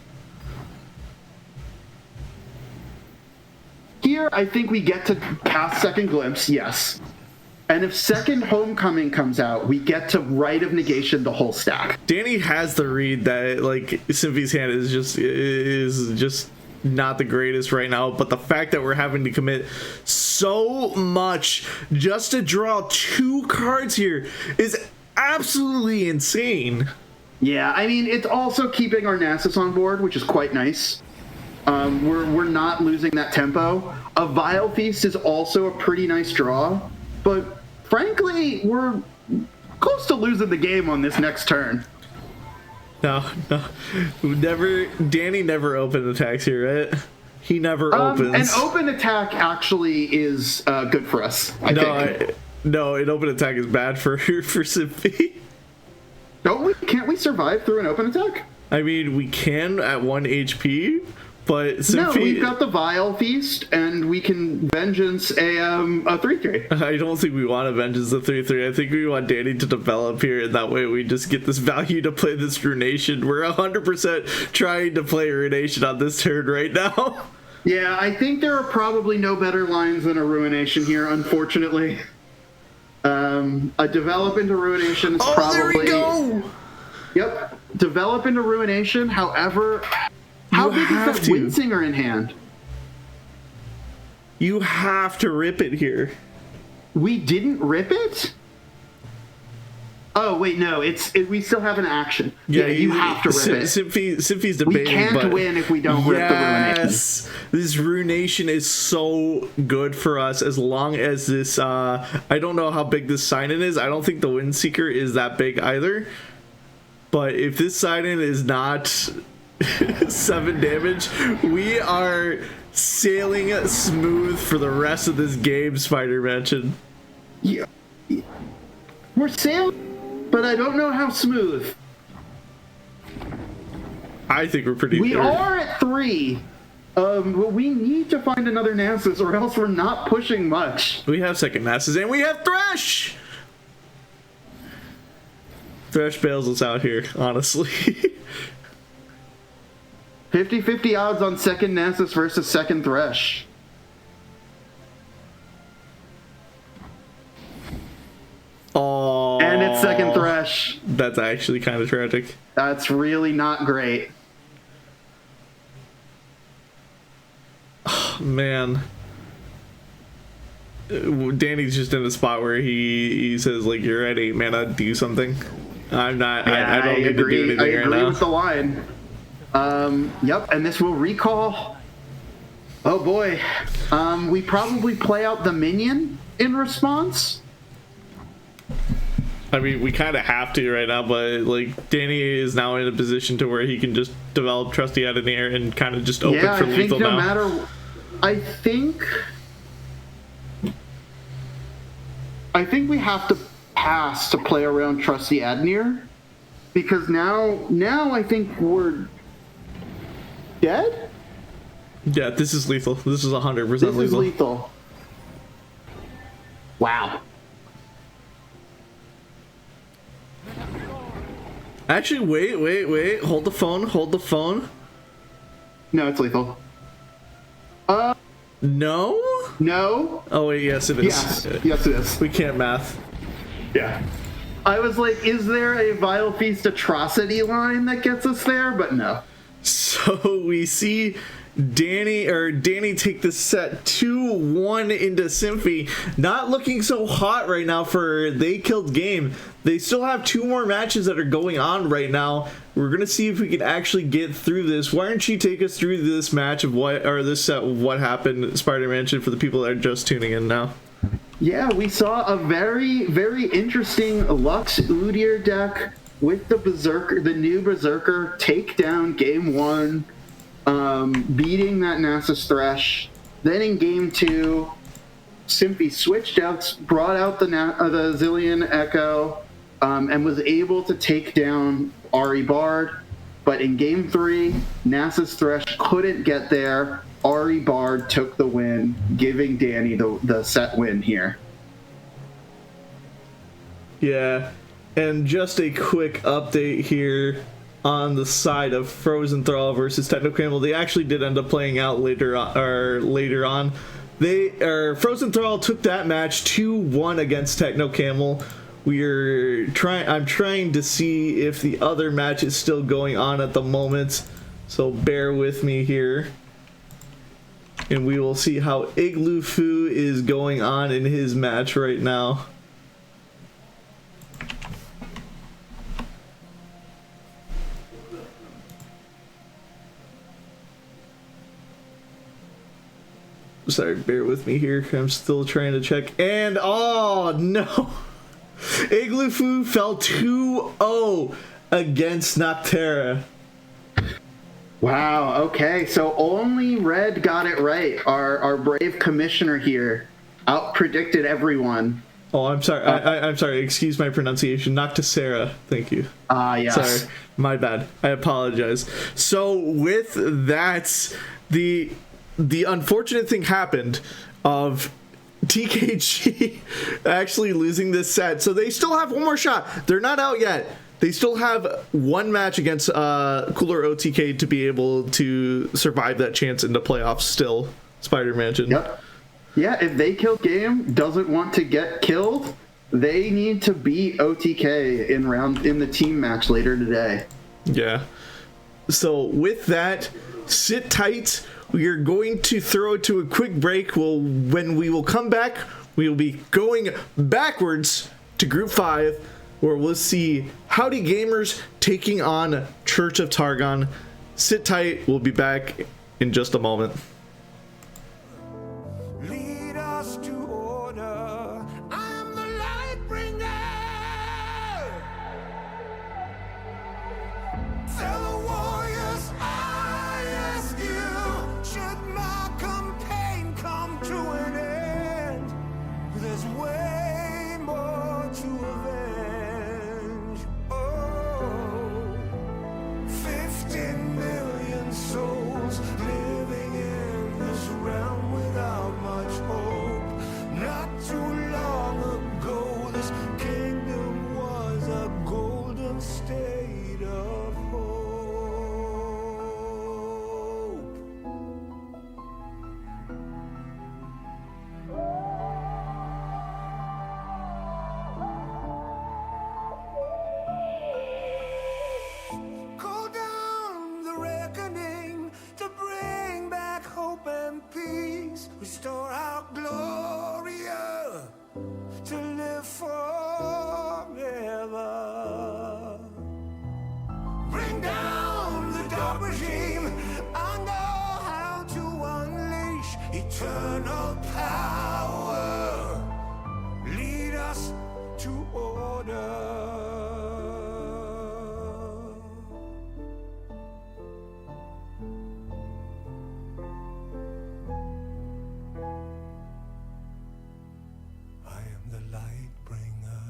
Here, I think we get to cast second Glimpse, yes. And if second Homecoming comes out, we get to Rite of Negation the whole stack. Danny has the read that Symphy's hand is just not the greatest right now, but the fact that we're having to commit so much just to draw 2 cards here is absolutely insane. Yeah, I mean, it's also keeping our Nasus on board, which is quite nice. We're not losing that tempo. A Vile Feast is also a pretty nice draw, but frankly, we're close to losing the game on this next turn. No. Danny never open attacks here, right? He never opens. An open attack actually is good for us, I think. No, an open attack is bad for Symphy. Can't we survive through an open attack? I mean, we can at 1 HP, but Symphy... No, we've got the Vile Feast, and we can Vengeance a 3/3. I don't think we want to Vengeance a 3/3. I think we want Danny to develop here, and that way we just get this value to play this Ruination. We're 100% trying to play Ruination on this turn right now. Yeah, I think there are probably no better lines than a Ruination here, unfortunately. A Develop into Ruination is probably... there we go! Yep. Develop into Ruination, however... How big is that Windsinger in hand? You have to rip it here. We didn't rip it? Oh, wait, no. We still have an action. Yeah, you have to rip it. Symphy's debating, we can't win if we don't rip the Ruination. Yes! This Ruination is so good for us as long as this... I don't know how big this sign-in is. I don't think the Windseeker is that big either. But if this sign-in is not... 7 damage, we are sailing smooth for the rest of this game, Spider Mansion. Yeah. We're sailing, but I don't know how smooth. I think we're pretty. We are at 3. But we need to find another Nasus, or else we're not pushing much. We have second Nasus, and we have Thresh. Thresh bails us out here, honestly. 50-50 odds on second Nasus versus second Thresh. Oh, and it's second Thresh. That's actually kind of tragic. That's really not great. Oh, man. Danny's just in a spot where he says, like, you're at 8 mana, do something. I'm not. Yeah, I don't need to do anything I right agree now. with the line. Yep, and this will recall. Oh boy. We probably play out the minion in response. I mean, we kind of have to right now, but like Danny is now in a position to where he can just develop Trusty Adenir and kind of just open for lethal now. I think we have to pass to play around Trusty Adenir, because now I think we're dead. Yeah, this is lethal. This is 100% This lethal. is lethal. Wow. Actually, wait. Hold the phone. No, it's lethal. No? No. Oh, wait, yes, it is. Yes, it is. We can't math. Yeah. I was like, is there a Vile Feast atrocity line that gets us there? But no. So we see Danny take the set 2-1 into Symphy. Not looking so hot right now for They Killed Game. They still have 2 more matches that are going on right now. We're gonna see if we can actually get through this. Why don't you take us through this match of this set of what happened, Spider Mansion, for the people that are just tuning in now? Yeah, we saw a very, very interesting Lux Udyr deck with the Berserker, the new Berserker, take down game 1. Beating that Nasus Thresh. Then in game 2, Symphy switched out, brought out the Zillion Echo, and was able to take down Ari Bard. But in game 3, Nasus Thresh couldn't get there. Ari Bard took the win, giving Danny the set win here. Yeah, and just a quick update here on the side of Frozen Thrall versus Techno Camel. They actually did end up playing out later on. Frozen Thrall took that match 2-1 against Techno Camel. I'm trying to see if the other match is still going on at the moment, so bear with me here. And we will see how Igloo Foo is going on in his match right now. Sorry, bear with me here. I'm still trying to check. And, oh, no. Igloo Foo fell 2-0 against Noctera. Wow, okay. So only Red got it right. Our brave commissioner here out-predicted everyone. Oh, I'm sorry. I'm sorry. Excuse my pronunciation. Noctisera. Thank you. Yes. Sorry. My bad. I apologize. So with that, the unfortunate thing happened of TKG actually losing this set. So they still have one more shot. They're not out yet. They still have one match against Cooler OTK to be able to survive that chance into playoffs still, Spider Mansion. Yep. Yeah, if They Killed Game doesn't want to get killed, they need to beat OTK in the team match later today. Yeah. So with that, sit tight. We are going to throw it to a quick break. When we will come back, we will be going backwards to Group 5, where we'll see Howdy Gamers taking on Church of Targon. Sit tight. We'll be back in just a moment. Lead us to order. I'm the light bringer. Fellow warriors, I ask you, should my campaign come to an end? There's way more to avenge. Oh, 15 minutes. of regime. I know how to unleash eternal power. Lead us to order. I am the light bringer.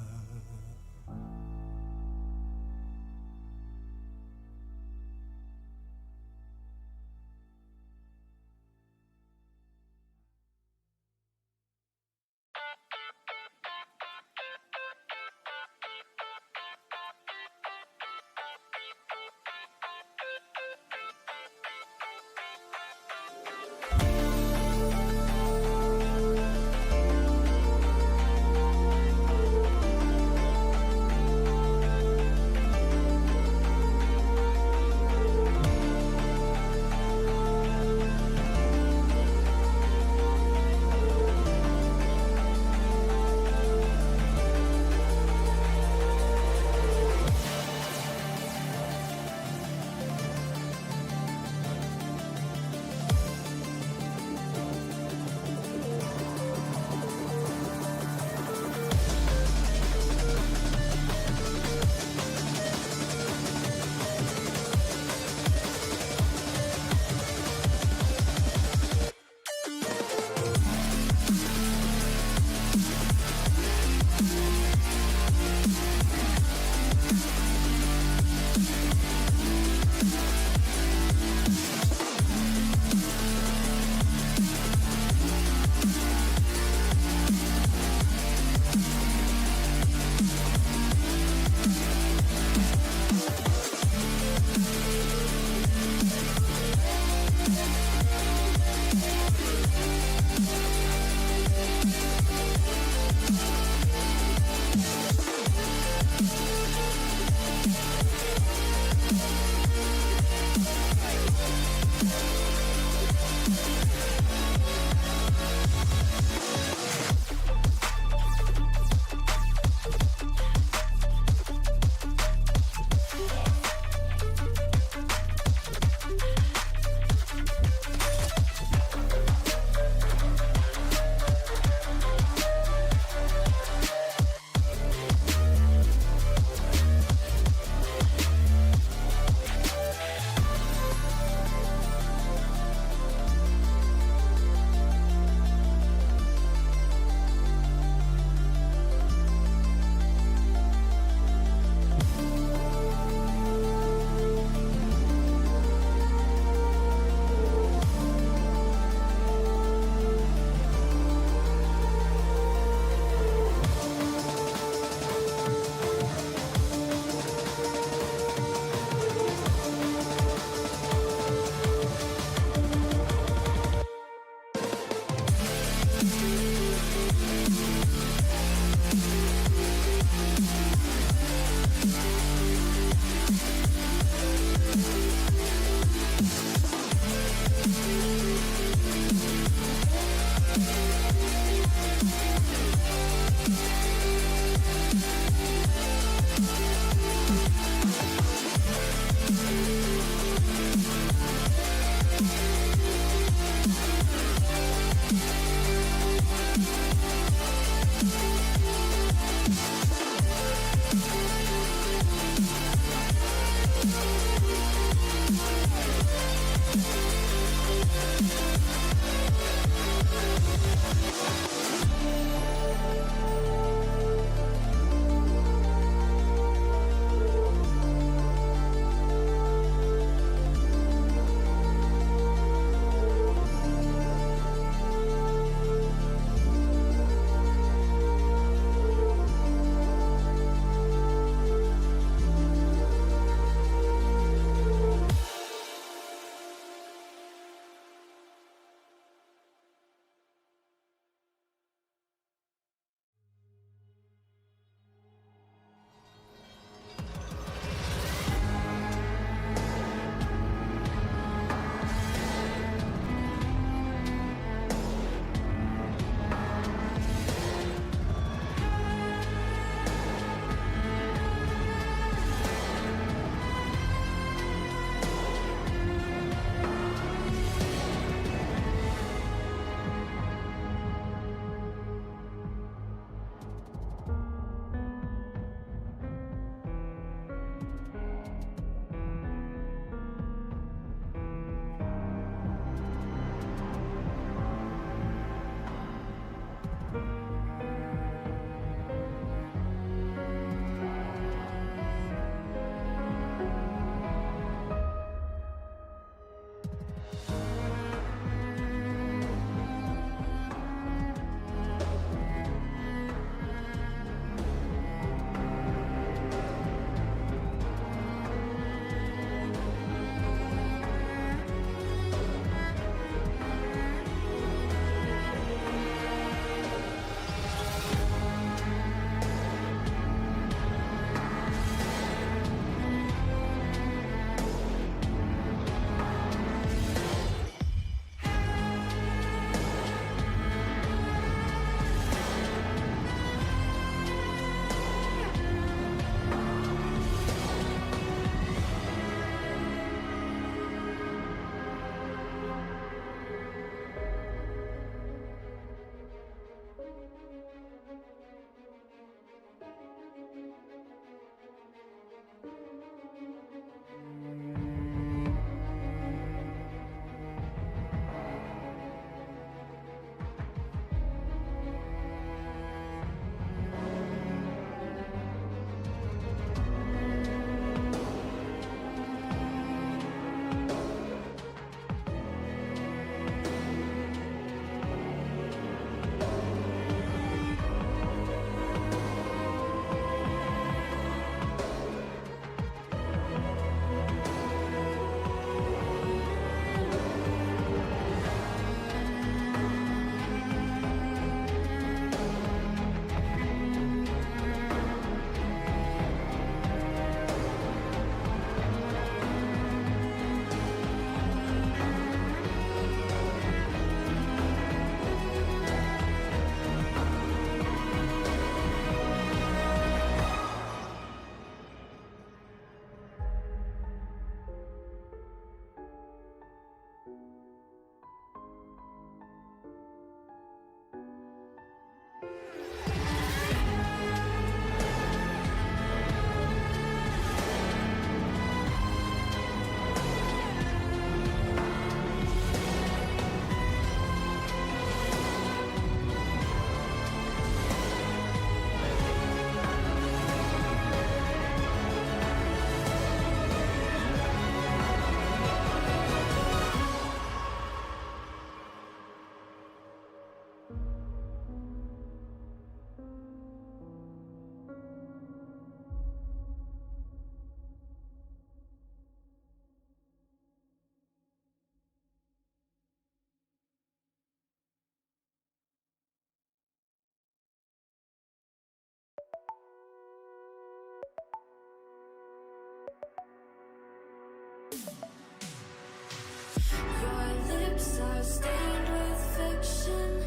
Your lips are stained with fiction.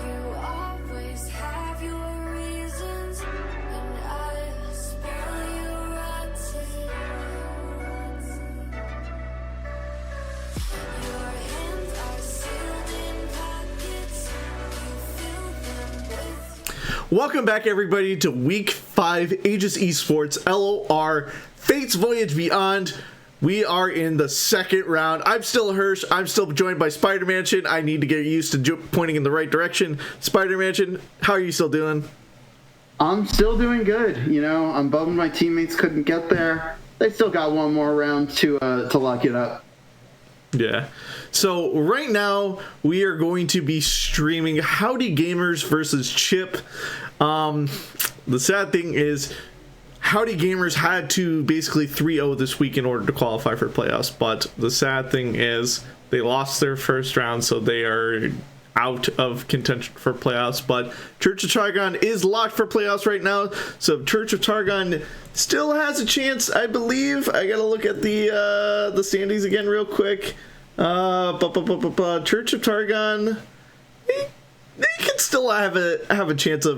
You always have your reasons, and I spill you rotten. Your hands are sealed in pockets. You fill them with. Welcome back, everybody, to Week 5 Aegis Esports LoR Fates Voyage Beyond. We are in the second round. I'm still Hirsch. I'm still joined by Spider Mansion. I need to get used to pointing in the right direction. Spider Mansion, how are you still doing? I'm still doing good. You know, I'm bummed my teammates couldn't get there. They still got one more round to lock it up. Yeah. So right now we are going to be streaming Howdy Gamers versus Chip. The sad thing is Howdy Gamers had to basically 3-0 this week in order to qualify for playoffs, but the sad thing is they lost their first round, so they are out of contention for playoffs. But Church of Targon is locked for playoffs right now, so Church of Targon still has a chance, I believe. I gotta look at the standings again real quick. Church of Targon, they can still have a chance of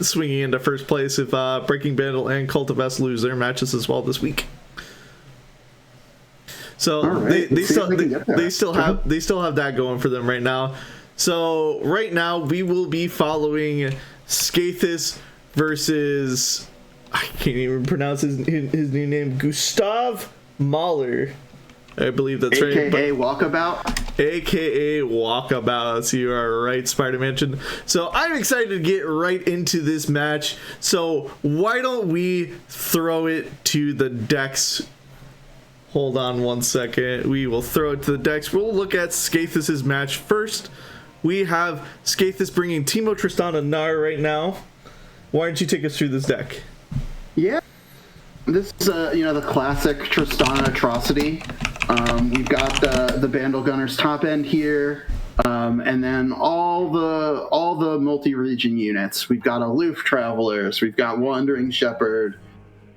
swinging into first place if Breaking Bandle and Cult of S lose their matches as well this week. So right. they still have that going for them right now. So right now we will be following Skathis versus, I can't even pronounce his new name, Gustav Mahler. I believe that's right. AKA Walkabout. AKA Walkabouts. You are right, Spider Mansion. So I'm excited to get right into this match. So why don't we throw it to the decks? Hold on one second. We will throw it to the decks. We'll look at Skathis' match first. We have Skathis bringing Teemo Tristana Nar right now. Why don't you take us through this deck? Yeah. This is, the classic Tristana atrocity. We've got the Bandle Gunners top end here, and then all the multi-region units. We've got Aloof Travelers, we've got Wandering Shepherd,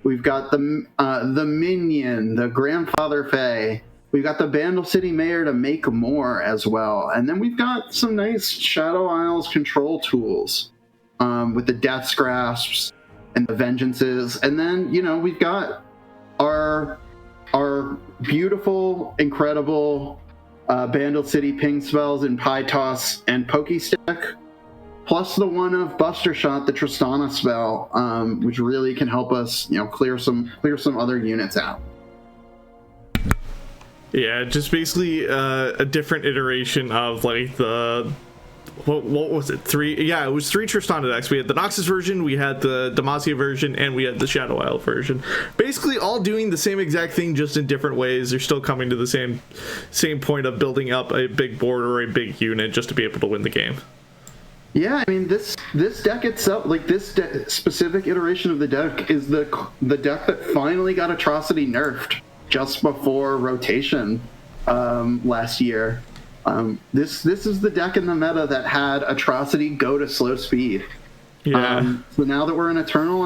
we've got the Minion, the Grandfather Fae, we've got the Bandle City Mayor to make more as well, and then we've got some nice Shadow Isles control tools with the Death's Grasps and the Vengeances, and then we've got our beautiful, incredible Bandle City ping spells in Pie Toss and Pokestick, plus the one of Buster Shot, the Tristana spell, which really can help us, clear some other units out. Yeah, just basically a different iteration of like the. What was it? It was 3 Tristana decks. We had the Noxus version, we had the Demacia version, and we had the Shadow Isle version. Basically all doing the same exact thing, just in different ways. They're still coming to the same point of building up a big board or a big unit just to be able to win the game. Yeah, I mean, this deck itself, like this specific iteration of the deck is the deck that finally got Atrocity nerfed just before rotation last year. This is the deck in the meta that had Atrocity go to slow speed. Yeah. So now that we're in Eternal,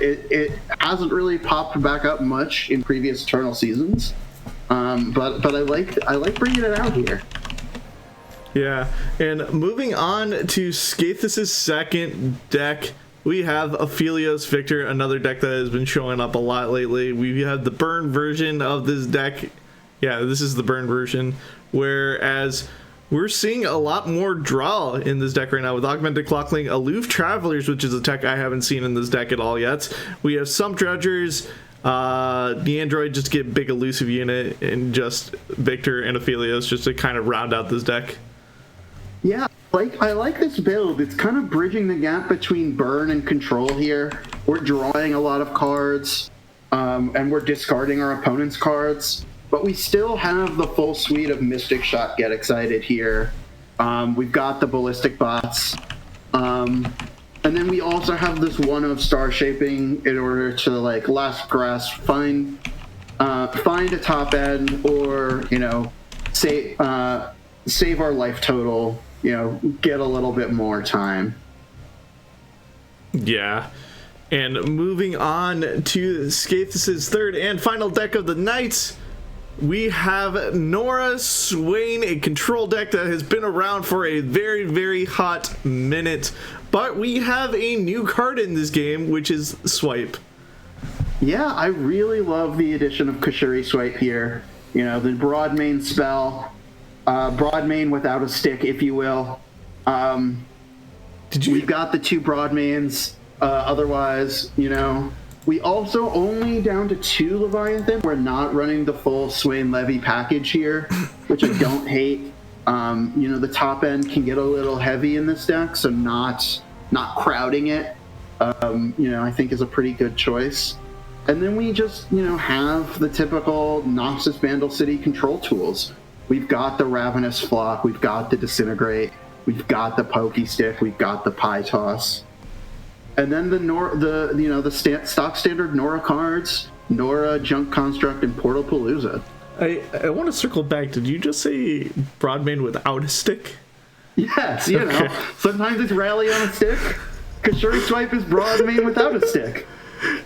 it hasn't really popped back up much in previous Eternal seasons. But I like bringing it out here. Yeah, and moving on to Skathis' second deck, we have Aphelios Victor, another deck that has been showing up a lot lately. We have the burn version of this deck. Yeah, this is the burn version, whereas we're seeing a lot more draw in this deck right now with Augmented Clockling, Aloof Travelers, which is a tech I haven't seen in this deck at all yet. We have some Dredgers, the Android just to get big elusive unit, and just Victor and Aphelios just to kind of round out this deck. Yeah, I like this build. It's kind of bridging the gap between burn and control here. We're drawing a lot of cards, and we're discarding our opponent's cards. But we still have the full suite of Mystic Shot Get Excited here. We've got the Ballistic Bots. And then we also have this one of Star Shaping in order to, like, last grasp, find a top end, or, save our life total, get a little bit more time. Yeah. And moving on to Scathus's third and final deck of the night, we have Nora Swain, a control deck that has been around for a very, very hot minute. But we have a new card in this game, which is Swipe. Yeah, I really love the addition of Kashuri Swipe here. You know, the broad main spell, broad main without a stick, if you will. We've got the 2 broad mains. Otherwise, you know, we also only down to 2 Leviathan. We're not running the full Swain Levy package here, which I don't hate. You know, the top end can get a little heavy in this deck, so not crowding it, you know, I think is a pretty good choice. And then we just, you know, have the typical Noxus Vandal City control tools. We've got the Ravenous Flock, we've got the Disintegrate, we've got the Pokey Stick, we've got the Pie Toss. And then the stock standard Nora cards, Nora, Junk Construct, and Portal Palooza. I want to circle back. Did you just say Broadmain without a stick? Yes, you know. Sometimes it's Rally on a stick. Kashuri Swipe is Broadmain without a stick.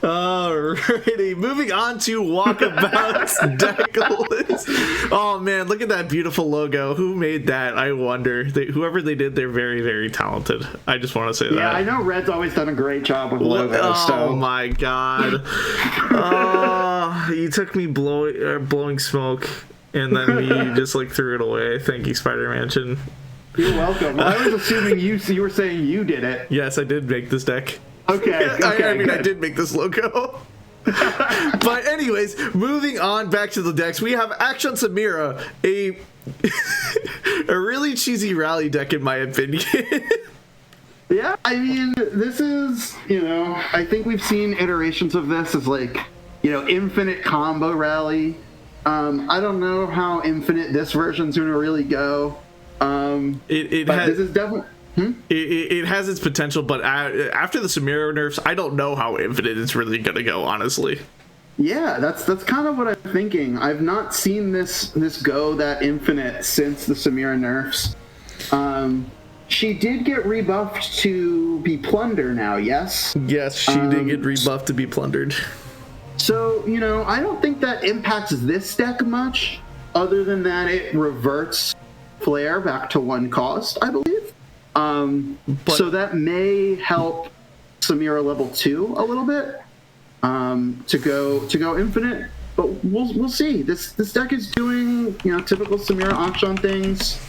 Alrighty, moving on to Walkabout's deck list. Oh man, look at that beautiful logo. Who made that? I wonder. Whoever they did, they're very, very talented. I just want to say that. Yeah, I know Red's always done a great job with logos. Oh my god. Oh, you took me blowing smoke, and then you just like threw it away. Thank you, Spider Mansion. You're welcome. I was assuming you were saying you did it. Yes, I did make this deck. Okay. I mean, I did make this logo. But anyways, moving on back to the decks, we have Action Samira, a really cheesy rally deck in my opinion. Yeah, I mean, this is, you know, I think we've seen iterations of this as like, you know, infinite combo rally. I don't know how infinite this version's going to really go. This is definitely... It has its potential, but after the Samira nerfs, I don't know how infinite it's really gonna go, honestly. Yeah, that's kind of what I'm thinking. I've not seen this go that infinite since the Samira nerfs. She did get rebuffed to be Plunder now, yes? Yes, she did get rebuffed to be Plundered. So, you know, I don't think that impacts this deck much, other than that it reverts Flare back to 1 cost, I believe. So that may help Samira level 2 a little bit to go infinite, but we'll see. This deck is doing, you know, typical Samira auction things.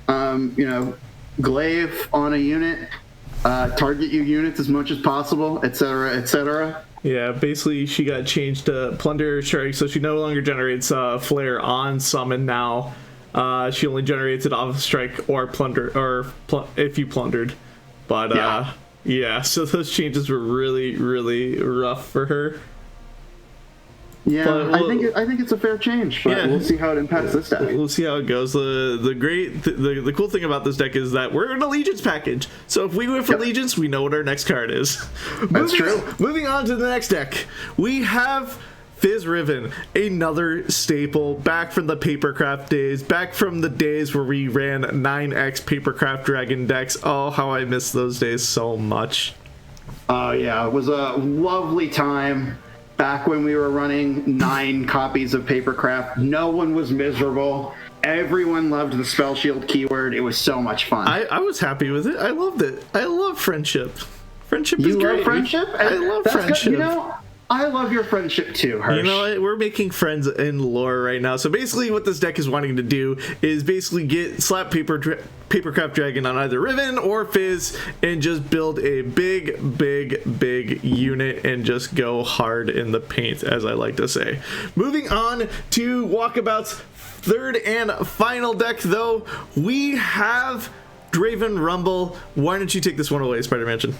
You know, glaive on a unit, target your units as much as possible, etc., etc. Yeah, basically she got changed to Plunder Strike, so she no longer generates Flare on summon now. She only generates it off strike or plunder, or if you plundered. But yeah, so those changes were really, really rough for her. Yeah, I think it's a fair change, but we'll see how it impacts this deck. We'll see how it goes. The cool thing about this deck is that we're an Allegiance package. So if we whiff Allegiance, we know what our next card is. That's true. Moving on to the next deck, we have Fizz Riven, another staple, back from the Papercraft days, back from the days where we ran 9x Papercraft Dragon decks. Oh, how I miss those days so much. Oh yeah, it was a lovely time back when we were running 9 copies of Papercraft. No one was miserable. Everyone loved the Spell Shield keyword. It was so much fun. I was happy with it. I loved it. I love friendship. Friendship is you great. love friendship? I love friendship. Good. You know, I love your friendship too, Hirsch. You know what? We're making friends in lore right now. So basically what this deck is wanting to do is basically slap Papercraft Dragon on either Riven or Fizz and just build a big unit and just go hard in the paint, as I like to say. Moving on to Walkabout's third and final deck, though, we have Draven Rumble. Why don't you take this one away, Spider Mansion?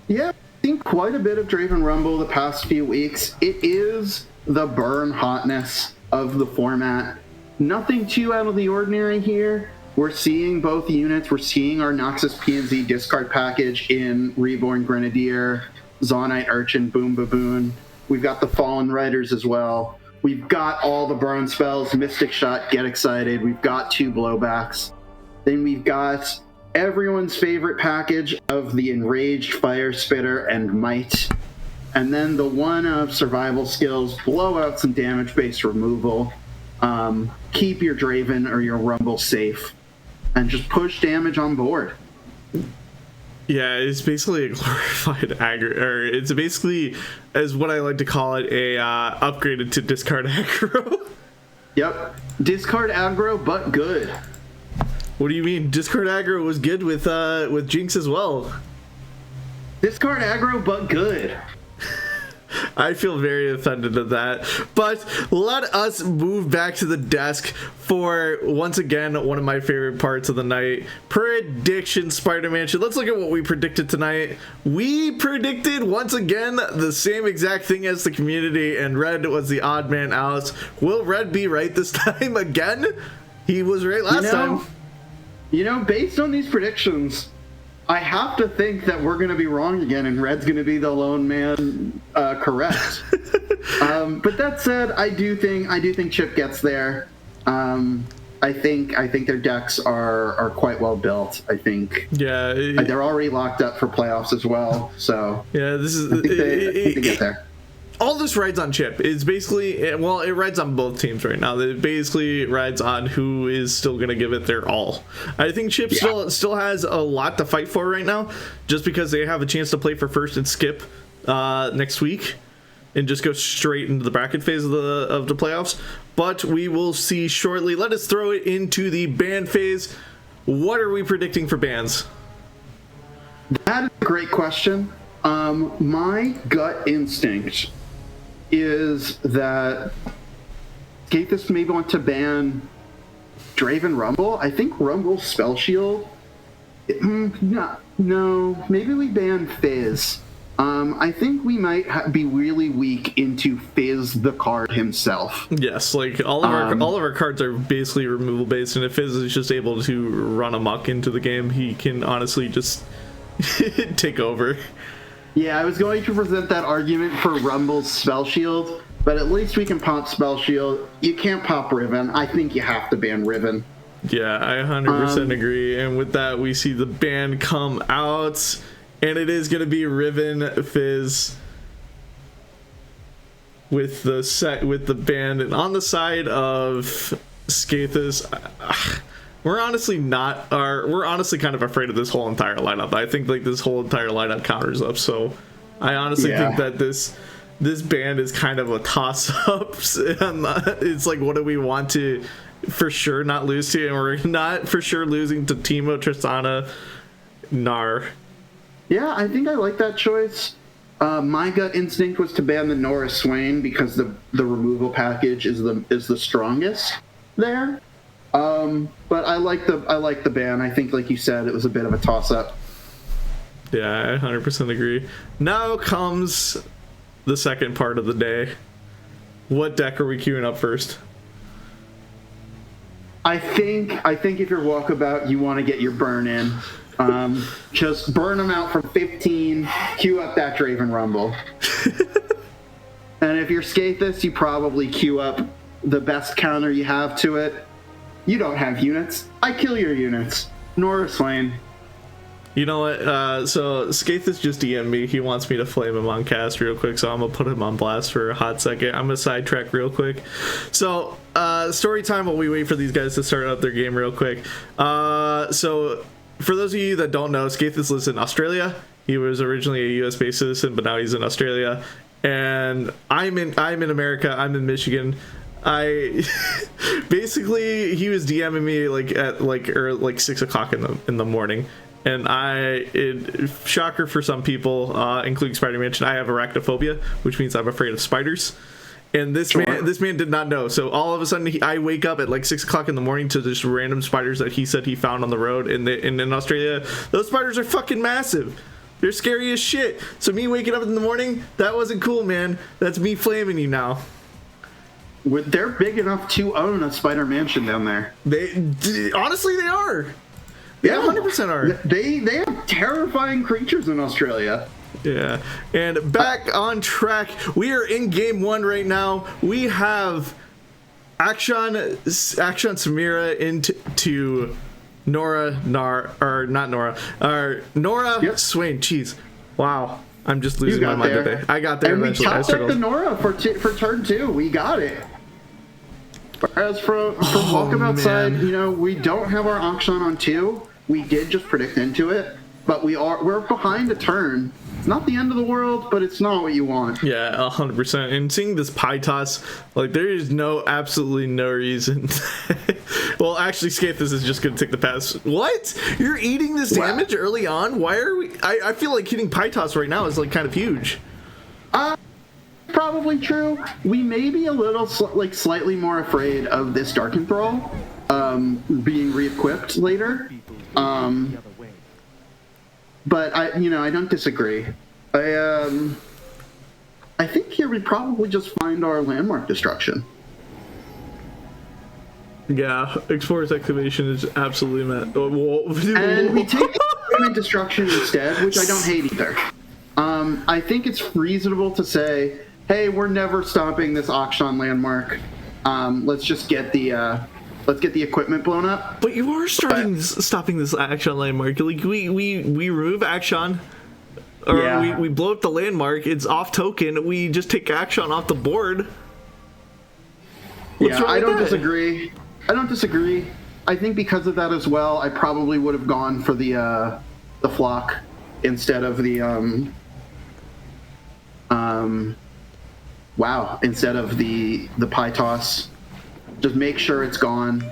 Yeah. Seen quite a bit of Draven Rumble the past few weeks. It is the burn hotness of the format. Nothing too out of the ordinary here. We're seeing both units. We're seeing our Noxus PNZ discard package in Reborn Grenadier, Zaunite Urchin, Boom Baboon. We've got the Fallen Riders as well. We've got all the burn spells, Mystic Shot, Get Excited. We've got 2 blowbacks. Then we've got everyone's favorite package of the Enraged Fire Spitter and Might. And then the one of survival skills, blow out some damage-based removal, keep your Draven or your Rumble safe, and just push damage on board. Yeah, it's basically a glorified aggro, or it's basically, as what I like to call it, a upgraded to discard aggro. Yep, discard aggro, but good. What do you mean? Discard aggro was good with Jinx as well. Discard aggro, but good. I feel very offended at that. But let us move back to the desk for, once again, one of my favorite parts of the night. Prediction Spider-Man. Let's look at what we predicted tonight. We predicted, once again, the same exact thing as the community, and Red was the odd man out. Will Red be right this time again? He was right last time. You know, based on these predictions, I have to think that we're going to be wrong again, and Red's going to be the lone man correct. But that said, I do think Chip gets there. I think their decks are quite well built. I think they're already locked up for playoffs as well. So yeah, this is I think they get there. All this rides on Chip. It's basically, well, it rides on both teams right now. It basically rides on who is still going to give it their all. I think Chip still has a lot to fight for right now, just because they have a chance to play for first and skip next week and just go straight into the bracket phase of the playoffs. But we will see shortly. Let us throw it into the ban phase. What are we predicting for bans? That is a great question. My gut instinct is that Skathis may want to ban Draven Rumble. I think Rumble's spell shield. No, maybe we ban Fizz. I think we might be really weak into Fizz the card himself. Yes, like all of our cards are basically removal based, and if Fizz is just able to run amok into the game, he can honestly just take over. Yeah, I was going to present that argument for Rumble's spell shield, but at least we can pop spell shield. You can't pop Riven. I think you have to ban Riven. Yeah, I 100% agree. And with that, we see the ban come out, and it is going to be Riven Fizz with the ban. And on the side of Skathis, we're honestly kind of afraid of this whole entire lineup. I think like this whole entire lineup counters up. So I honestly think that this band is kind of a toss up. It's like, what do we want to for sure not lose to? And we're not for sure losing to Teemo, Tristana, Gnar. Yeah, I think I like that choice. My gut instinct was to ban the Nora Swain because the removal package is the strongest there. But I like the ban. I think, like you said, it was a bit of a toss-up. Yeah, I 100% agree. Now comes the second part of the day. What deck are we queuing up first? I think if you're walkabout, you want to get your burn in. Just burn them out from 15. Queue up that Draven Rumble. And if you're Skathis, you probably queue up the best counter you have to it. You don't have units. I kill your units. Nora Swain. You know what? So Skathis just DM'd me. He wants me to flame him on cast real quick, so I'm gonna put him on blast for a hot second. I'm gonna sidetrack real quick. So story time while we wait for these guys to start up their game real quick. So for those of you that don't know, Skathis lives in Australia. He was originally a US-based citizen, but now he's in Australia. And I'm in America. I'm in Michigan. Basically he was DMing me like at like 6 o'clock in the morning, and shocker for some people, including Spider-Man, I have arachnophobia, which means I'm afraid of spiders. And this man did not know. So all of a sudden I wake up at like 6 o'clock in the morning to just random spiders that he said he found on the road. And in Australia, those spiders are fucking massive. They're scary as shit. So me waking up in the morning, that wasn't cool, man. That's me flaming you now. They're big enough to own a spider mansion down there. Honestly, they are. They 100% are. They have terrifying creatures in Australia. Yeah. And back on track. We are in game 1 right now. We have Akshan Samira into Nora Swain. Jeez. Wow. I'm just losing my mind today. I got there and eventually. we I top decked the struggled. Nora for turn 2. We got it. Whereas from Walkabout man. side, you know, we don't have our auction on 2. We did just predict into it, but we're behind a turn. It's not the end of the world, but it's not what you want. Yeah, 100%. And seeing this pie toss, like, there is absolutely no reason. Well, actually, Skathis is just going to take the pass. What? You're eating this damage early on? Why are we? I feel like hitting pie toss right now is like kind of huge. Probably true. We may be a little slightly more afraid of this Dark Enthrall being re-equipped later. But I don't disagree. I think here we probably just find our landmark destruction. Yeah, Explorer's Excavation is absolutely mad. And we take the destruction instead, which I don't hate either. I think it's reasonable to say, hey, we're never stopping this auction landmark. Let's just get the equipment blown up. But you are stopping this action landmark. Like we remove action, or Yeah. we blow up the landmark. It's off token. We just take action off the board. What's wrong I with don't that? disagree. I think because of that as well, I probably would have gone for the flock instead of the instead of the pie toss. Just make sure it's gone.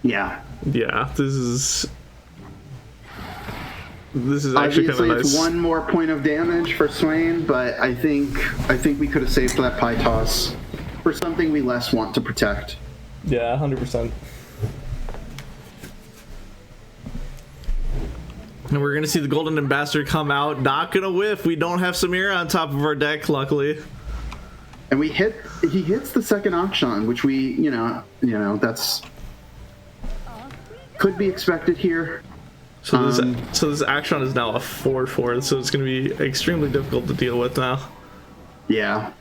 Yeah. Yeah, this is actually Obviously, kind of nice. it's one more point of damage for Swain, but I think we could have saved that pie toss for something we less want to protect. Yeah, 100%. And we're gonna see the Golden Ambassador come out. Not gonna whiff. We don't have Samira on top of our deck, luckily. And he hits the second auction, which we, that's could be expected here. So this action is now a 4/4, so it's gonna be extremely difficult to deal with now. Yeah.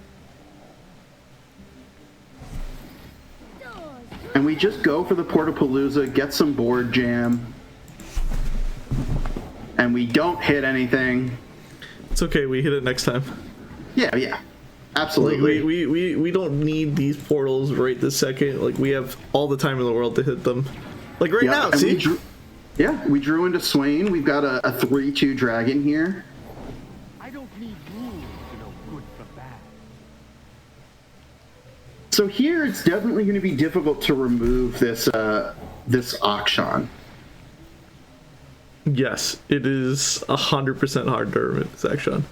And we just go for the Portapalooza, get some board jam, and we don't hit anything. It's okay, we hit it next time. Yeah. Absolutely. We don't need these portals right this second. Like, we have all the time in the world to hit them. Like right now, and see? we drew into Swain. We've got a 3/2 dragon here. I don't need rules to know good from bad. So here it's definitely going to be difficult to remove this auction. Yes, it is 100% hard to remove this action.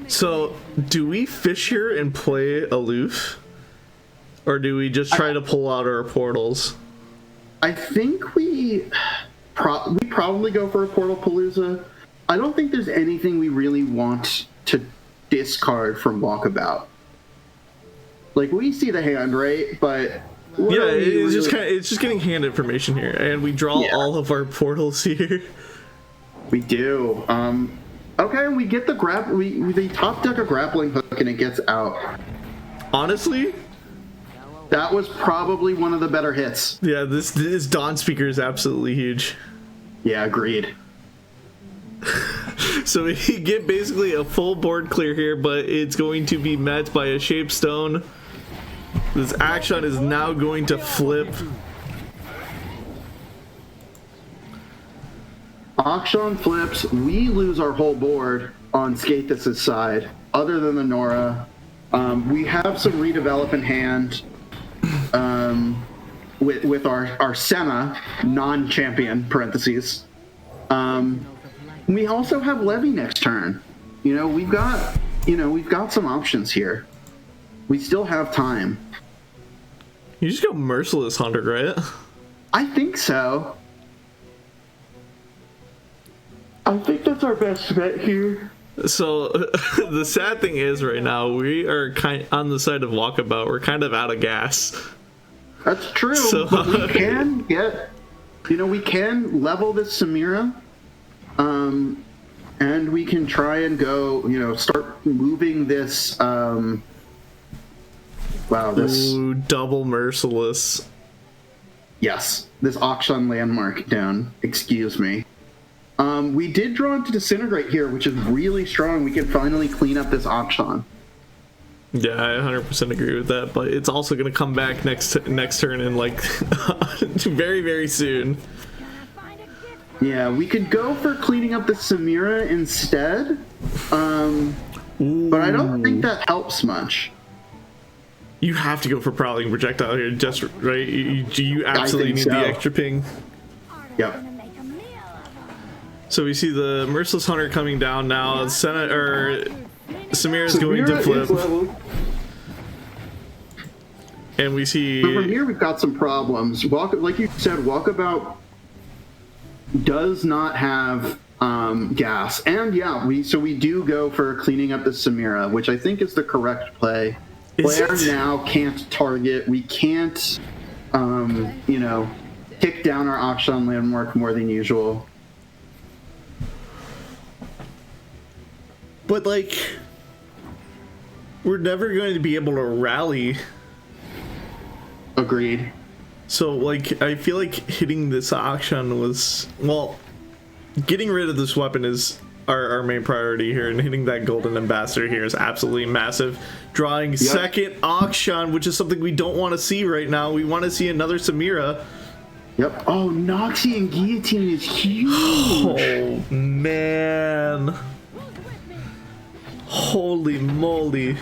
So, do we fish here and play aloof? Or do we just try to pull out our portals? I think we probably go for a Portapalooza. I don't think there's anything we really want to discard from Walkabout. Like, we see the hand, right? But Yeah, it's just getting hand information here, and we draw all of our portals here. We do. Okay, and we get the they top deck a grappling hook and it gets out. Honestly, That was probably one of the better hits. yeah, this Dawn Speaker is absolutely huge. Yeah, agreed. So we get basically a full board clear here, but it's going to be met by a Shape Stone. This action is now going to flip. Auction flips. We lose our whole board on Skathis' side, other than the Nora. We have some redevelop in hand with our Senna, non-champion, parentheses. We also have Levy next turn. We've got some options here. We still have time. You just go Merciless Hunter, right? I think so. I think that's our best bet here. So the sad thing is right now we are kind on the side of Walkabout. We're kind of out of gas. That's true. So- But we can we can level this Samira, and we can try and go, start moving this. Ooh, double Merciless. Yes, this Akshan landmark down. Excuse me. We did draw into Disintegrate here, which is really strong. We can finally clean up this Akshan. Yeah, I 100% agree with that, but it's also going to come back next turn and like very, very soon. Yeah, we could go for cleaning up the Samira instead, but I don't think that helps much. You have to go for Prowling Projectile here, just right? You absolutely need so. the extra ping. Yep. So we see the Merciless Hunter coming down now. Samira's going to flip. And we see... So from here, we've got some problems. Like you said, Walkabout does not have gas. And yeah, we do go for cleaning up the Samira, which I think is the correct play. Player now can't target. We can't, kick down our Akshan landmark more than usual. But, like, we're never going to be able to rally. Agreed. So, like, I feel like hitting this Akshan was... Well, getting rid of this weapon is our main priority here, and hitting that Golden Ambassador here is absolutely massive. Drawing second Akshan, which is something we don't want to see right now. We want to see another Samira. Yep. Oh, Noxian Guillotine is huge. Oh, man. Holy moly.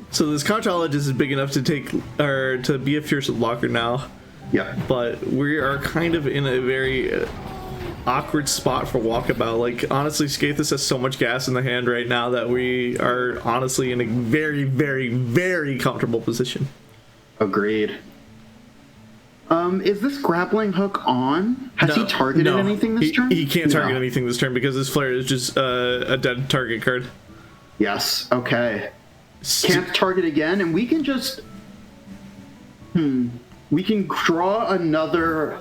So this Contralogist is big enough to take, or to be a Fierce Blocker now. Yep. But we are kind of in a very awkward spot for Walkabout. Like, honestly, Skathis has so much gas in the hand right now that we are honestly in a very, very, very comfortable position. Agreed. Is this grappling hook on? Has he targeted anything this turn? He can't target anything this turn because his flare is just a dead target card. Yes. Okay. Can't target again, and we can just... We can draw another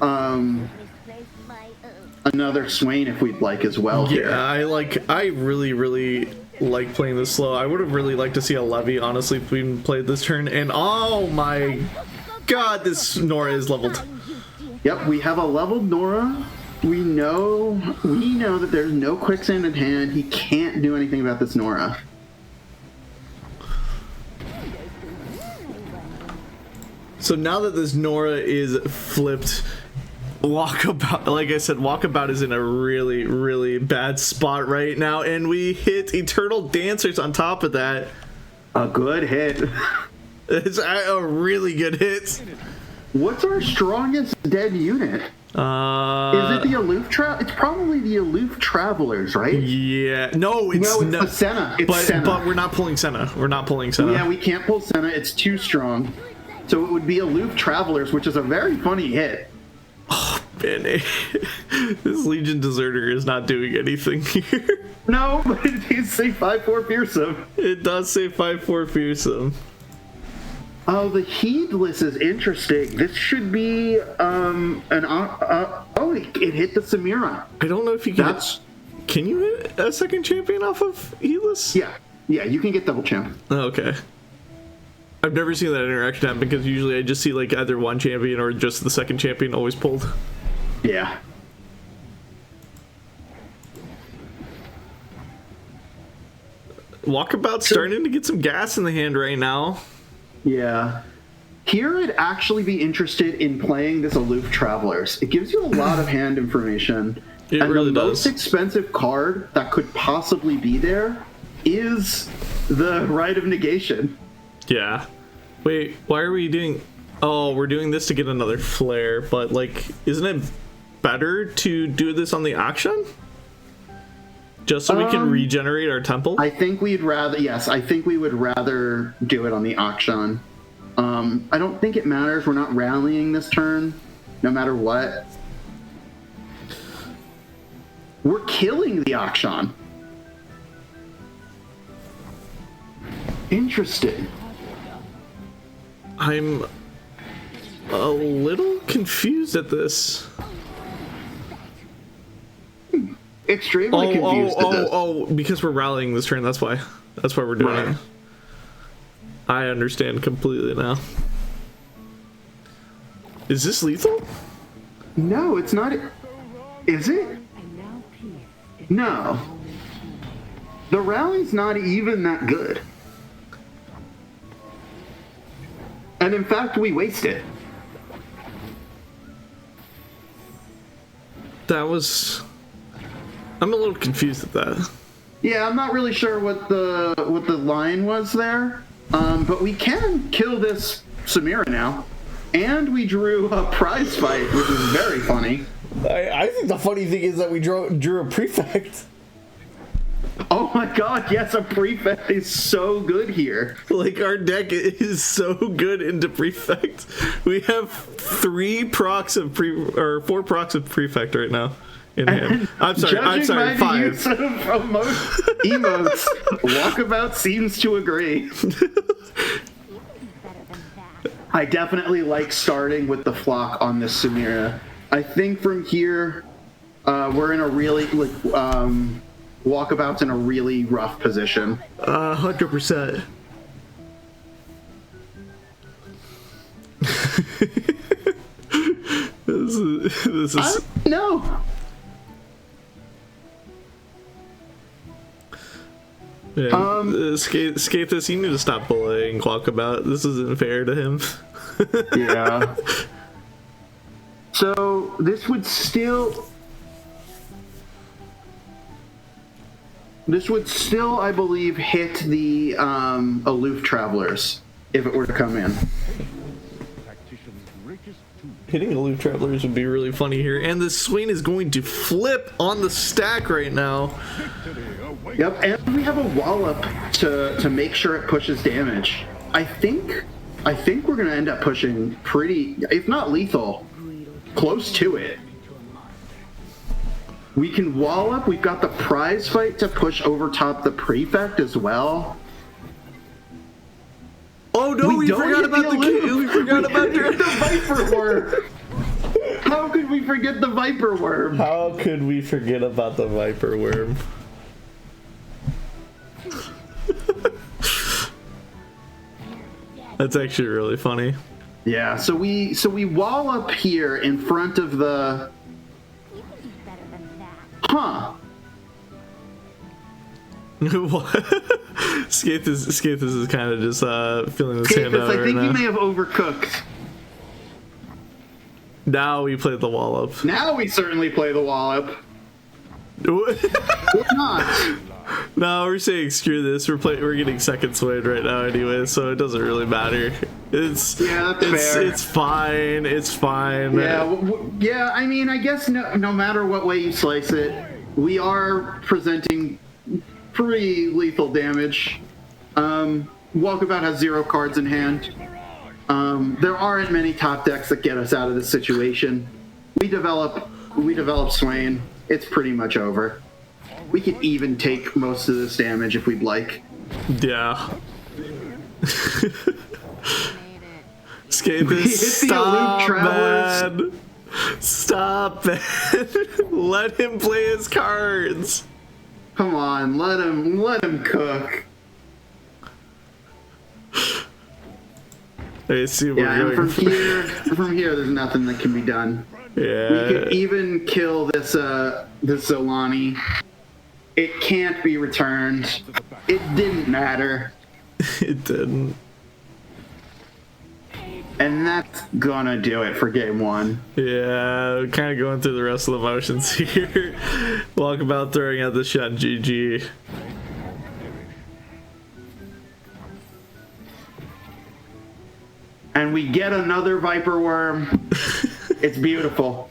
Swain if we'd like as well. Yeah, here. I really, really like playing this slow. I would have really liked to see a Levy, honestly, if we played this turn. And oh my god, this Nora is leveled. Yep, we have a leveled Nora. We know that there's no quicksand in hand. He can't do anything about this Nora. So now that this Nora is flipped, Walkabout, like I said, Walkabout is in a really, really bad spot right now, and we hit Eternal Dancers on top of that. A good hit. It's a really good hit. What's our strongest dead unit? Is it the Aloof It's probably the Aloof Travelers, right? Yeah. No, it's the Senna. Senna. But we're not pulling Senna. We're not pulling Senna. Yeah, we can't pull Senna. It's too strong. So it would be Aloof Travelers, which is a very funny hit. Oh, man. This Legion Deserter is not doing anything here. No, but it does say 5-4 Fearsome. It does say 5-4 Fearsome. Oh, the Heedless is interesting. This should be it hit the Samira. I don't know if you can. Can you hit a second champion off of Heedless? Yeah, you can get double champ. Oh, okay. I've never seen that interaction happen because usually I just see like either one champion or just the second champion always pulled. Yeah. Walkabout's starting to get some gas in the hand right now. Yeah. Here I'd actually be interested in playing this Aloof Travelers. It gives you a lot of hand information. It and really the does. most expensive card that could possibly be there is the Rite of Negation. Yeah. Wait, why are we doing... Oh, we're doing this to get another flare, but, like, isn't it better to do this on the auction? Just so we can regenerate our temple? I think we'd rather... Yes, I think we would rather do it on the auction. I don't think it matters. We're not rallying this turn, no matter what. We're killing the auction. Interesting. I'm a little confused at this. Extremely confused at this. Oh, because we're rallying this turn, that's why. That's why we're doing it. I understand completely now. Is this lethal? No, it's not. Is it? No. The rally's not even that good. And in fact, we waste it. That was... I'm a little confused at that. Yeah, I'm not really sure what the line was there. But we can kill this Samira now. And we drew a prize fight, which is very funny. I think the funny thing is that we drew a prefect. Oh my god, yes, a prefect is so good here. Like, our deck is so good into prefect. We have 4 procs of prefect right now in hand. I'm sorry, By 5. the use of emotes, Walkabout seems to agree. I definitely like starting with the flock on this Samira. I think from here, we're in a really, Walkabout's in a really rough position. 100%. This is... I don't know. Yeah, skate this. You need to stop bullying Walkabout. This isn't fair to him. Yeah. So this would still, I believe, hit the aloof travelers if it were to come in. Hitting aloof travelers would be really funny here, and the Swain is going to flip on the stack right now. Yep, and we have a wallop to make sure it pushes damage. I think we're gonna end up pushing pretty, if not lethal, close to it. We can wallop. We've got the prize fight to push over top the prefect as well. Oh no, we forgot about the aloof. We forgot about the Viper Worm. How could we forget the Viper Worm? How could we forget about the Viper Worm? That's actually really funny. Yeah, so we wall up here in front of the... Huh. Skate this is kind of just feeling the sand out I right think now. you may have overcooked. Now we play the wallop. Now we certainly play the wallop. Or not. No, we're saying screw this. We're getting second swing right now anyway, so it doesn't really matter. That's fair. It's fine. It's fine. Yeah. I mean, I guess no matter what way you slice it, we are presenting pretty lethal damage. Walkabout has 0 cards in hand. There aren't many top decks that get us out of this situation. We develop Swain. It's pretty much over. We can even take most of this damage if we'd like. Yeah. Skate this. Stop, man. Stop, man. Let him play his cards. Come on, let him cook. I assume Yeah, we're and from here, there's nothing that can be done. Yeah. We could even kill this Zolani. It can't be returned. It didn't matter. It didn't. And that's gonna do it for game 1. Yeah, kind of going through the rest of the motions here. Walkabout throwing out the shot GG. And we get another Viper Worm. It's beautiful.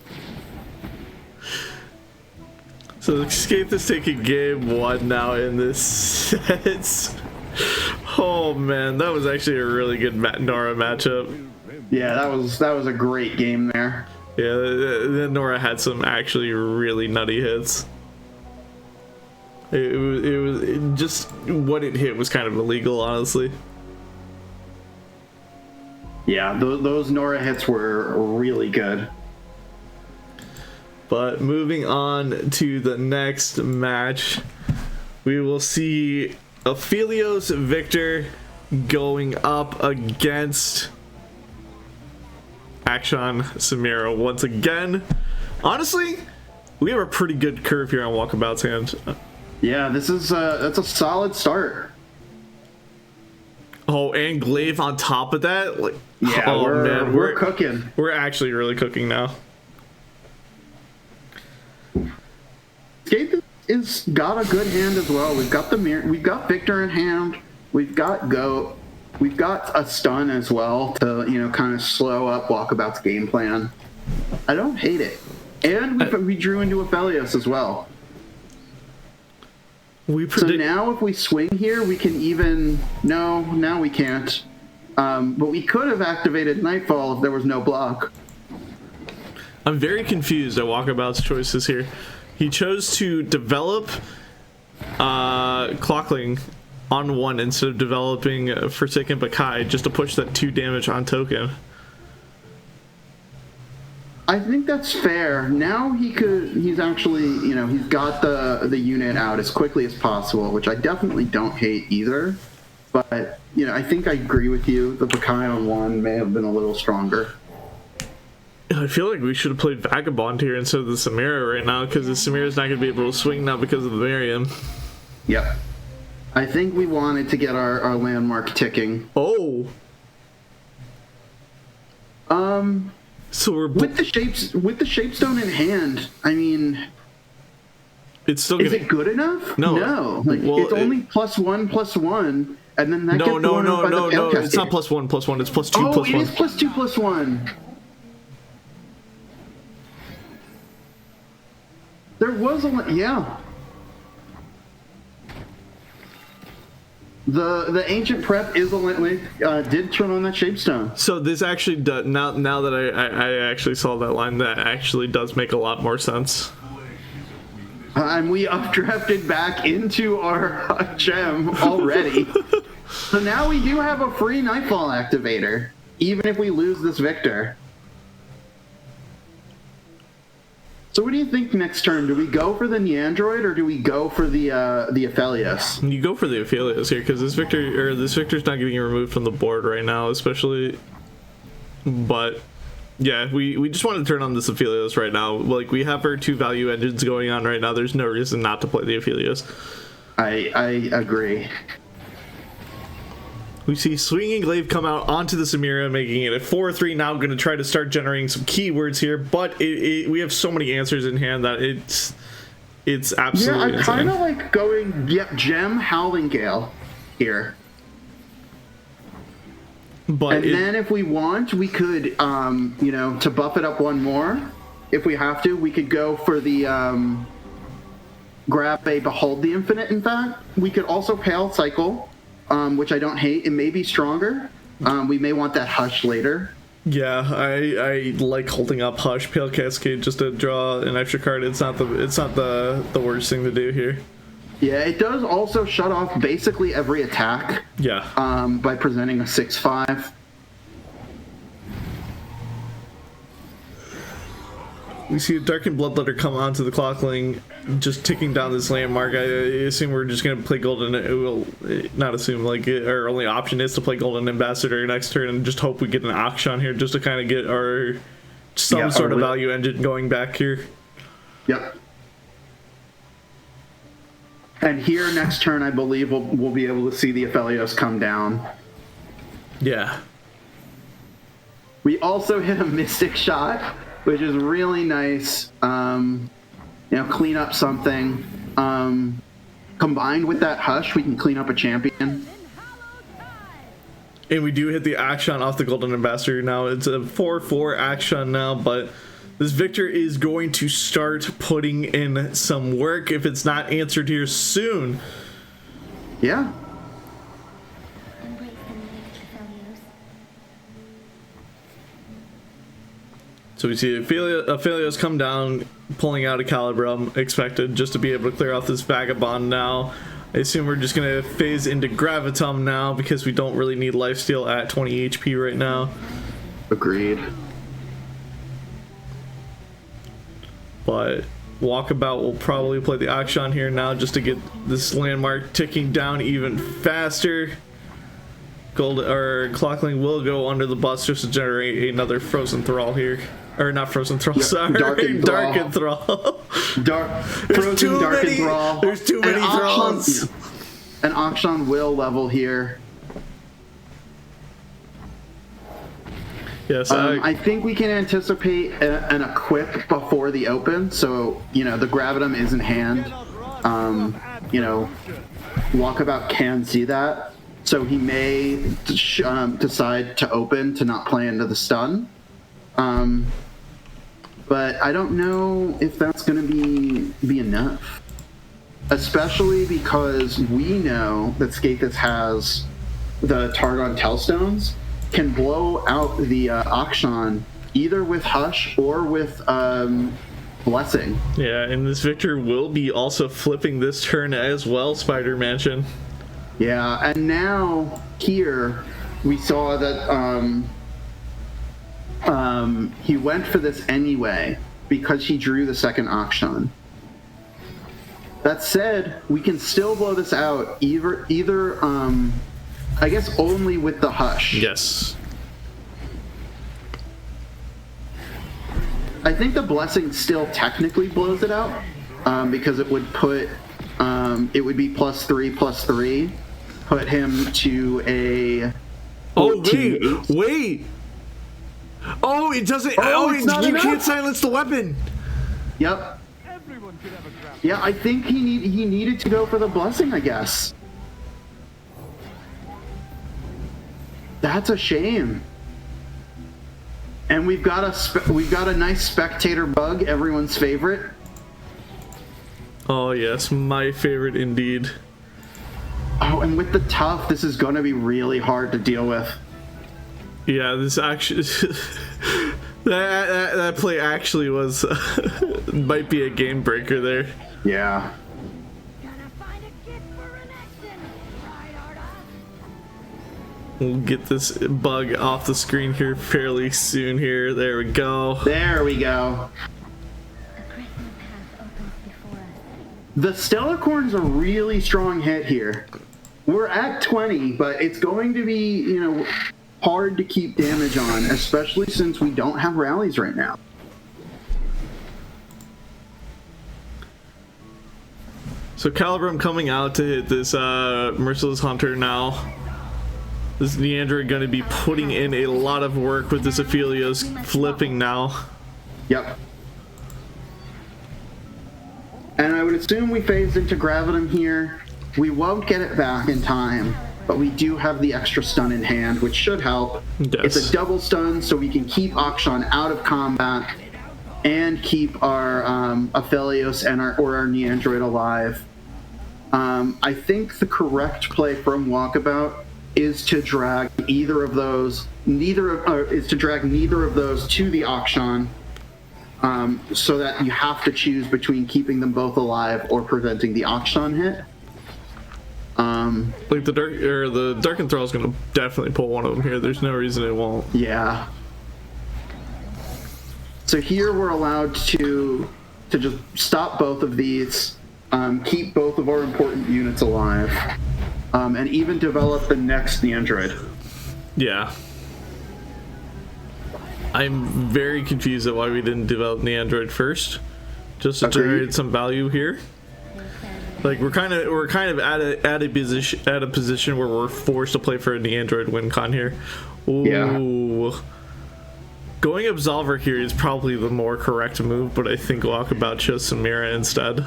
So Escape is taking game 1 now in this set. Oh man, that was actually a really good Nora matchup. Yeah, that was a great game there. Yeah, then Nora had some actually really nutty hits. It was just what it hit was kind of illegal, honestly. Yeah, those Nora hits were really good. But moving on to the next match, we will see Aphelios Victor going up against Action Samira once again. Honestly, we have a pretty good curve here on Walkabout's hand. Yeah, this is that's a solid start. Oh, and Glaive on top of that. Like, Yeah, oh, we're cooking. We're actually really cooking now. Skate is got a good hand as well. We've got the mirror. We've got Victor in hand. We've got Goat. We've got a stun as well to, you know, kind of slow up Walkabout's game plan. I don't hate it. And we drew into Aphelios as well. So now if we swing here, we can even... No, now we can't. But we could have activated Nightfall if there was no block. I'm very confused at Walkabout's choices here. He chose to develop Clockling on 1 instead of developing Forsaken Bakai just to push that 2 damage on token. I think that's fair. Now he's actually, you know, he's got the unit out as quickly as possible, which I definitely don't hate either. But, you know, I think I agree with you. The Bakai on 1 may have been a little stronger. I feel like we should have played Vagabond here instead of the Samira right now, because the Samira's not going to be able to swing now because of the Miriam. Yep. I think we wanted to get our landmark ticking. Oh! So we're with the shapestone in hand. I mean, it's still is it good enough? No. Like, well, it's only +1/+1, and then that no. It's not +1/+1. It's +2/+1. Oh, it is +2/+1. There was yeah. The ancient prep is did turn on that shapestone. So this actually does, now that I actually saw that line, that actually does make a lot more sense. And we updrafted back into our gem already. So now we do have a free Nightfall activator, even if we lose this Victor. So what do you think next turn? Do we go for the Neandroid or do we go for the Aphelios? You go for the Aphelios here because this Victor's not getting removed from the board right now, especially. But yeah, we just want to turn on this Aphelios right now. Like, we have our 2 value engines going on right now. There's no reason not to play the Aphelios. I agree. We see Swinging Glaive come out onto the Samira, making it a 4-3. Now going to try to start generating some keywords here, but we have so many answers in hand that it's absolutely insane. I kind of like going Gem Howling Gale here. But then if we want, we could, you know, to buff it up 1 more, if we have to, we could go for the grab a Behold the Infinite, in fact. We could also Pale Cycle. Which I don't hate. It may be stronger. We may want that Hush later. Yeah, I like holding up Hush, Pale Cascade just to draw an extra card. It's not the worst thing to do here. Yeah, it does also shut off basically every attack. Yeah. By presenting a 6/5. We see a Darkened Bloodletter come onto the Clockling, just ticking down this landmark. I assume we're just going to play Golden... Well, not assume, like, our only option is to play Golden Ambassador next turn and just hope we get an auction here just to kind of get our... some sort of value engine going back here. Yep. And here next turn, I believe we'll be able to see the Aphelios come down. Yeah. We also hit a Mystic Shot, which is really nice. You know, clean up something. Combined with that Hush, we can clean up a champion. And we do hit the action off the Golden Ambassador now. It's a 4/4 action now, but this Victor is going to start putting in some work if it's not answered here soon. Yeah. So we see Aphelios come down, pulling out a Calibrum, expected just to be able to clear off this Vagabond now. I assume we're just going to phase into Gravitum now because we don't really need lifesteal at 20 HP right now. Agreed. But Walkabout will probably play the Akshan here now just to get this landmark ticking down even faster. Gold or Clockling will go under the bus just to generate another frozen thrall here. Or not frozen thrall, sorry. Darkened Thrall. Darkened thrall. Frozen Darkened Thrall. There's too many thralls. And Akshan will level here. Yes, I think we can anticipate an equip before the open, so, you know, the Gravitum is in hand. You know, Walkabout can see that, so he may decide to open to not play into the stun. But I don't know if that's going to be enough. Especially because we know that Skathis has the Targon Tellstones, can blow out the Akshan either with Hush or with Blessing. Yeah, and this Victor will be also flipping this turn as well, Spider Mansion. Yeah, and now here we saw that he went for this anyway because he drew the second Akshan. That said, we can still blow this out either I guess only with the Hush. Yes. I think the Blessing still technically blows it out because it would put it would be +3/+3, put him to a 14. Wait. Oh, it doesn't. It's not you enough? can't silence the weapon. Yep. Yeah, I think he needed to go for the Blessing, I guess. That's a shame. And we've got a nice spectator bug, everyone's favorite. Oh yes, my favorite indeed. Oh, and with the tough, this is going to be really hard to deal with. Yeah, this actually that play actually was might be a game breaker there. Yeah. We'll get this bug off the screen here fairly soon here. There we go. There we go. The Stellarcorn's a really strong hit here. We're at 20, but it's going to be, you know, hard to keep damage on, especially since we don't have rallies right now. So Calibrum coming out to hit this Merciless Hunter now. This Neandroid going to be putting in a lot of work with this Aphelios flipping now. Yep. And I would assume we phased into Gravitum here. We won't get it back in time, but we do have the extra stun in hand, which should help. Yes. It's a double stun, so we can keep Akshan out of combat and keep our Aphelios and our Neandroid alive. I think the correct play from Walkabout is to drag neither of those to the Akshan, so that you have to choose between keeping them both alive or preventing the Akshan hit. Like the Dark Enthrall is going to definitely pull one of them here. There's no reason it won't. Yeah. So here we're allowed to just stop both of these, keep both of our important units alive, and even develop the next Neandroid. Yeah. I'm very confused at why we didn't develop Neandroid first, just to generate some value here. Like we're kind of at a position where we're forced to play for a Neandroid win con here. Ooh. Yeah. Going Absolver here is probably the more correct move, but I think Walkabout chose Samira instead.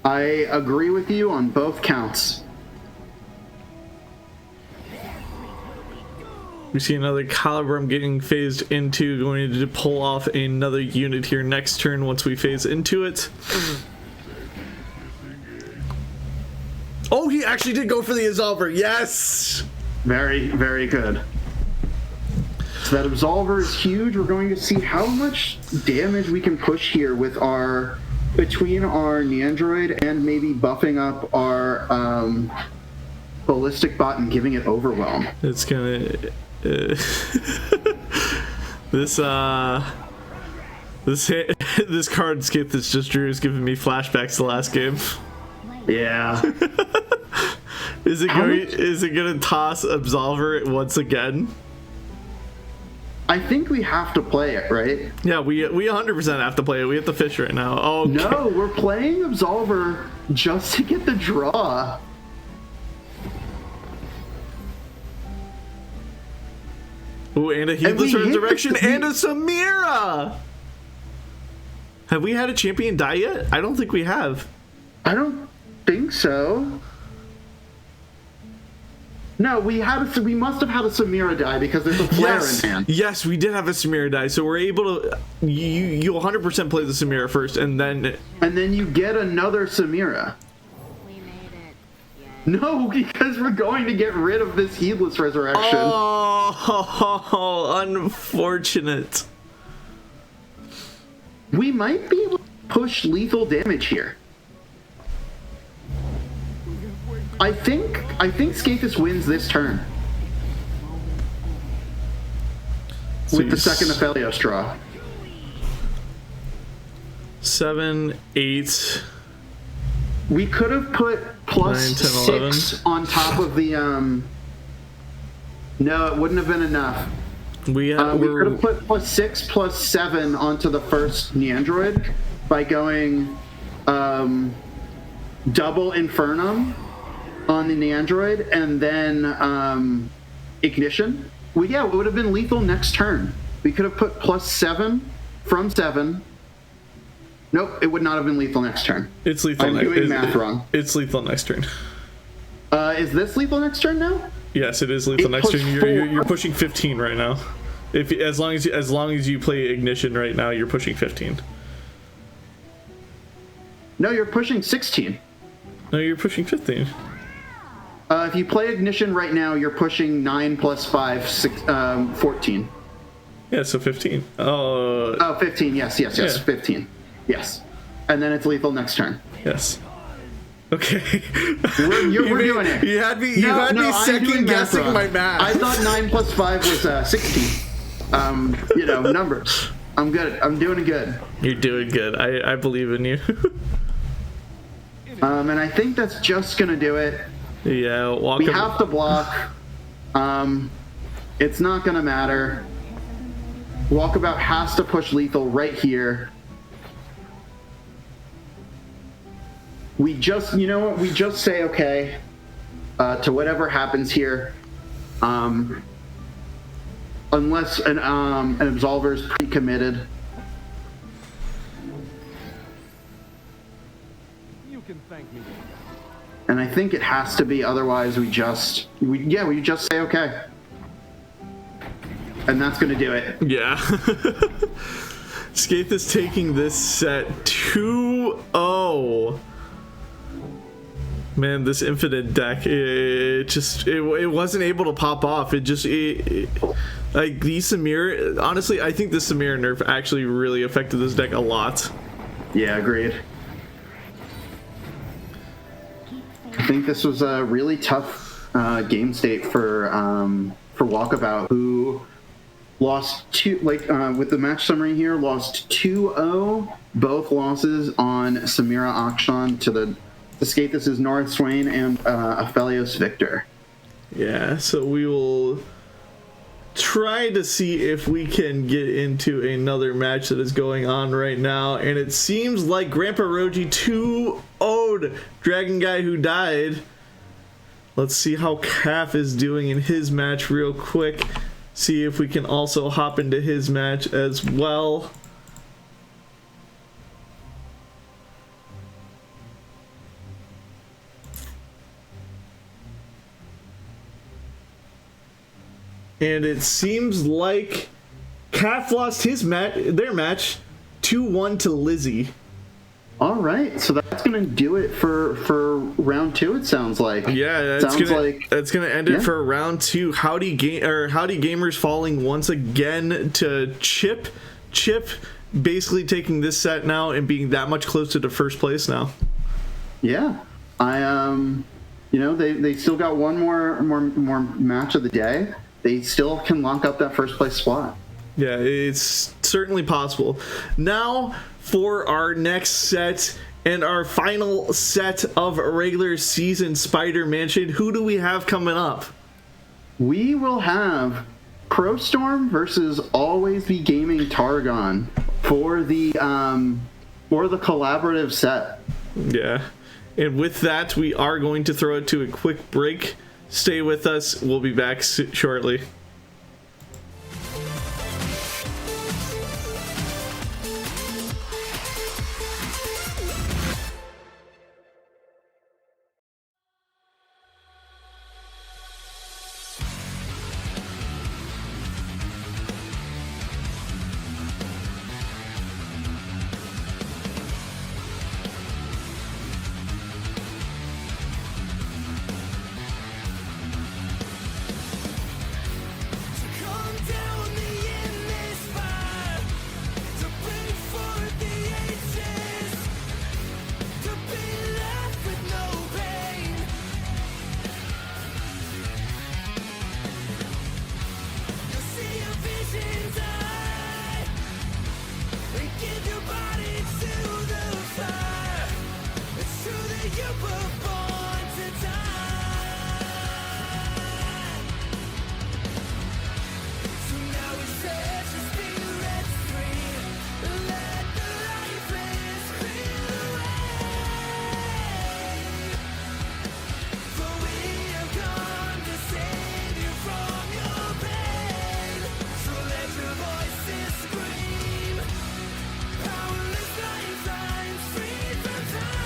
I agree with you on both counts. We see another Calibrum getting phased into, going to pull off another unit here next turn once we phase into it. Oh, he actually did go for the Absolver. Yes! Very, very good. So that Absolver is huge. We're going to see how much damage we can push here with between our Neandroid and maybe buffing up our Ballistic Bot and giving it Overwhelm. It's gonna... this card skip that's just drew is giving me flashbacks to last game. Yeah. Is it going to toss Absolver once again? I think we have to play it, right? Yeah, we 100% have to play it. We have to fish right now. Oh, okay. No, we're playing Absolver just to get the draw. Ooh, and a Heedless Resurrection and a Samira! Have we had a champion die yet? I don't think we have. I don't think so. No, we must have had a Samira die because there's a flare in hand. Yes, we did have a Samira die, so we're able to. You'll 100% play the Samira first, and then you get another Samira. We made it. No, because we're going to get rid of this Heedless Resurrection. Oh, unfortunate. We might be able to push lethal damage here. I think Skathis wins this turn. With the second Aphelios draw. 7, 8. We could have put plus 9, 10, 6 on top of the no, it wouldn't have been enough. We could have put plus 6 plus 7 onto the first Neandroid by going double Infernum on the Neandroid and then Ignition. Well, yeah, it would have been lethal next turn. We could have put plus 7 from 7. Nope, it would not have been lethal next turn. It's lethal. I'm doing math wrong. It's lethal next turn. Is this lethal next turn now? Yes, it is lethal next turn. You're pushing 15 right now. As long as you play Ignition right now, you're pushing 15. No, you're pushing 16. No, you're pushing 15. If you play Ignition right now, you're pushing 9 plus 5, 14. Yeah, so 15. 15. Yes, Yeah. 15. Yes. And then it's lethal next turn. Yes. Okay. We're doing it. You had me second guessing my math. I thought 9 plus 5 was 16. Numbers. I'm good. I'm doing good. You're doing good. I believe in you. And I think that's just going to do it. Yeah, we have to block. It's not going to matter. Walkabout has to push lethal right here. We just, we just say okay to whatever happens here. Unless an Absolver is pre-committed. You can thank me. And I think it has to be, otherwise we just say okay. And that's going to do it. Yeah. Skaith is taking this set 2-0. Man, this infinite deck, it wasn't able to pop off. Like the Samir, honestly, I think the Samir nerf actually really affected this deck a lot. Yeah, agreed. I think this was a really tough game state for Walkabout, who lost with the match summary here, lost 2-0, both losses on Samira Akshan to the Skathis' North Swain and Aphelios Victor. Yeah, so we will try to see if we can get into another match that is going on right now, and it seems like Grandpa Roji 2-0'd Dragon Guy who died. Let's see how Calf is doing in his match real quick. See if we can also hop into his match as well. And it seems like Calf lost their match 2-1 to Lizzie. All right, so that's gonna do it for round 2. It sounds like. Yeah, that's gonna end it for round 2. Howdy Gamers falling once again to Chip. Chip basically taking this set now and being that much closer to first place now. Yeah, they still got one more match of the day. They still can lock up that first place spot. Yeah, it's certainly possible. Now for our next set, and our final set of regular season Spider Mansion. Who do we have coming up? We will have ProStorm versus Always Be Gaming Targon for the collaborative set. Yeah. And with that, we are going to throw it to a quick break. Stay with us. We'll be back shortly. Come down the endless fire to bring forth the ages, to be left with no pain. You'll see your vision's eye and give your body to the fire. It's true that you were born to die. So now we set your spirits free. Let the lifeless creep away. For we have come to save you from your pain. So let your voices scream. Powerless lifelines free from time.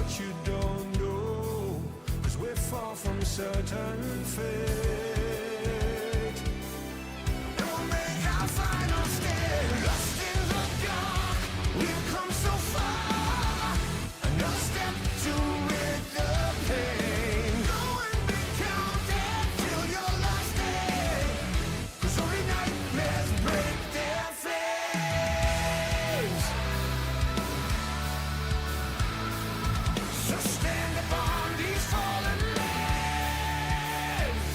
what you don't know, 'cause we're far from certain fate. Don't make our final stand, lost in the dark. We've come so far, another step to rid the pain. Go and be counted till you're lost in, 'cause only nightmares break their flames. So stand upon these fallen lands.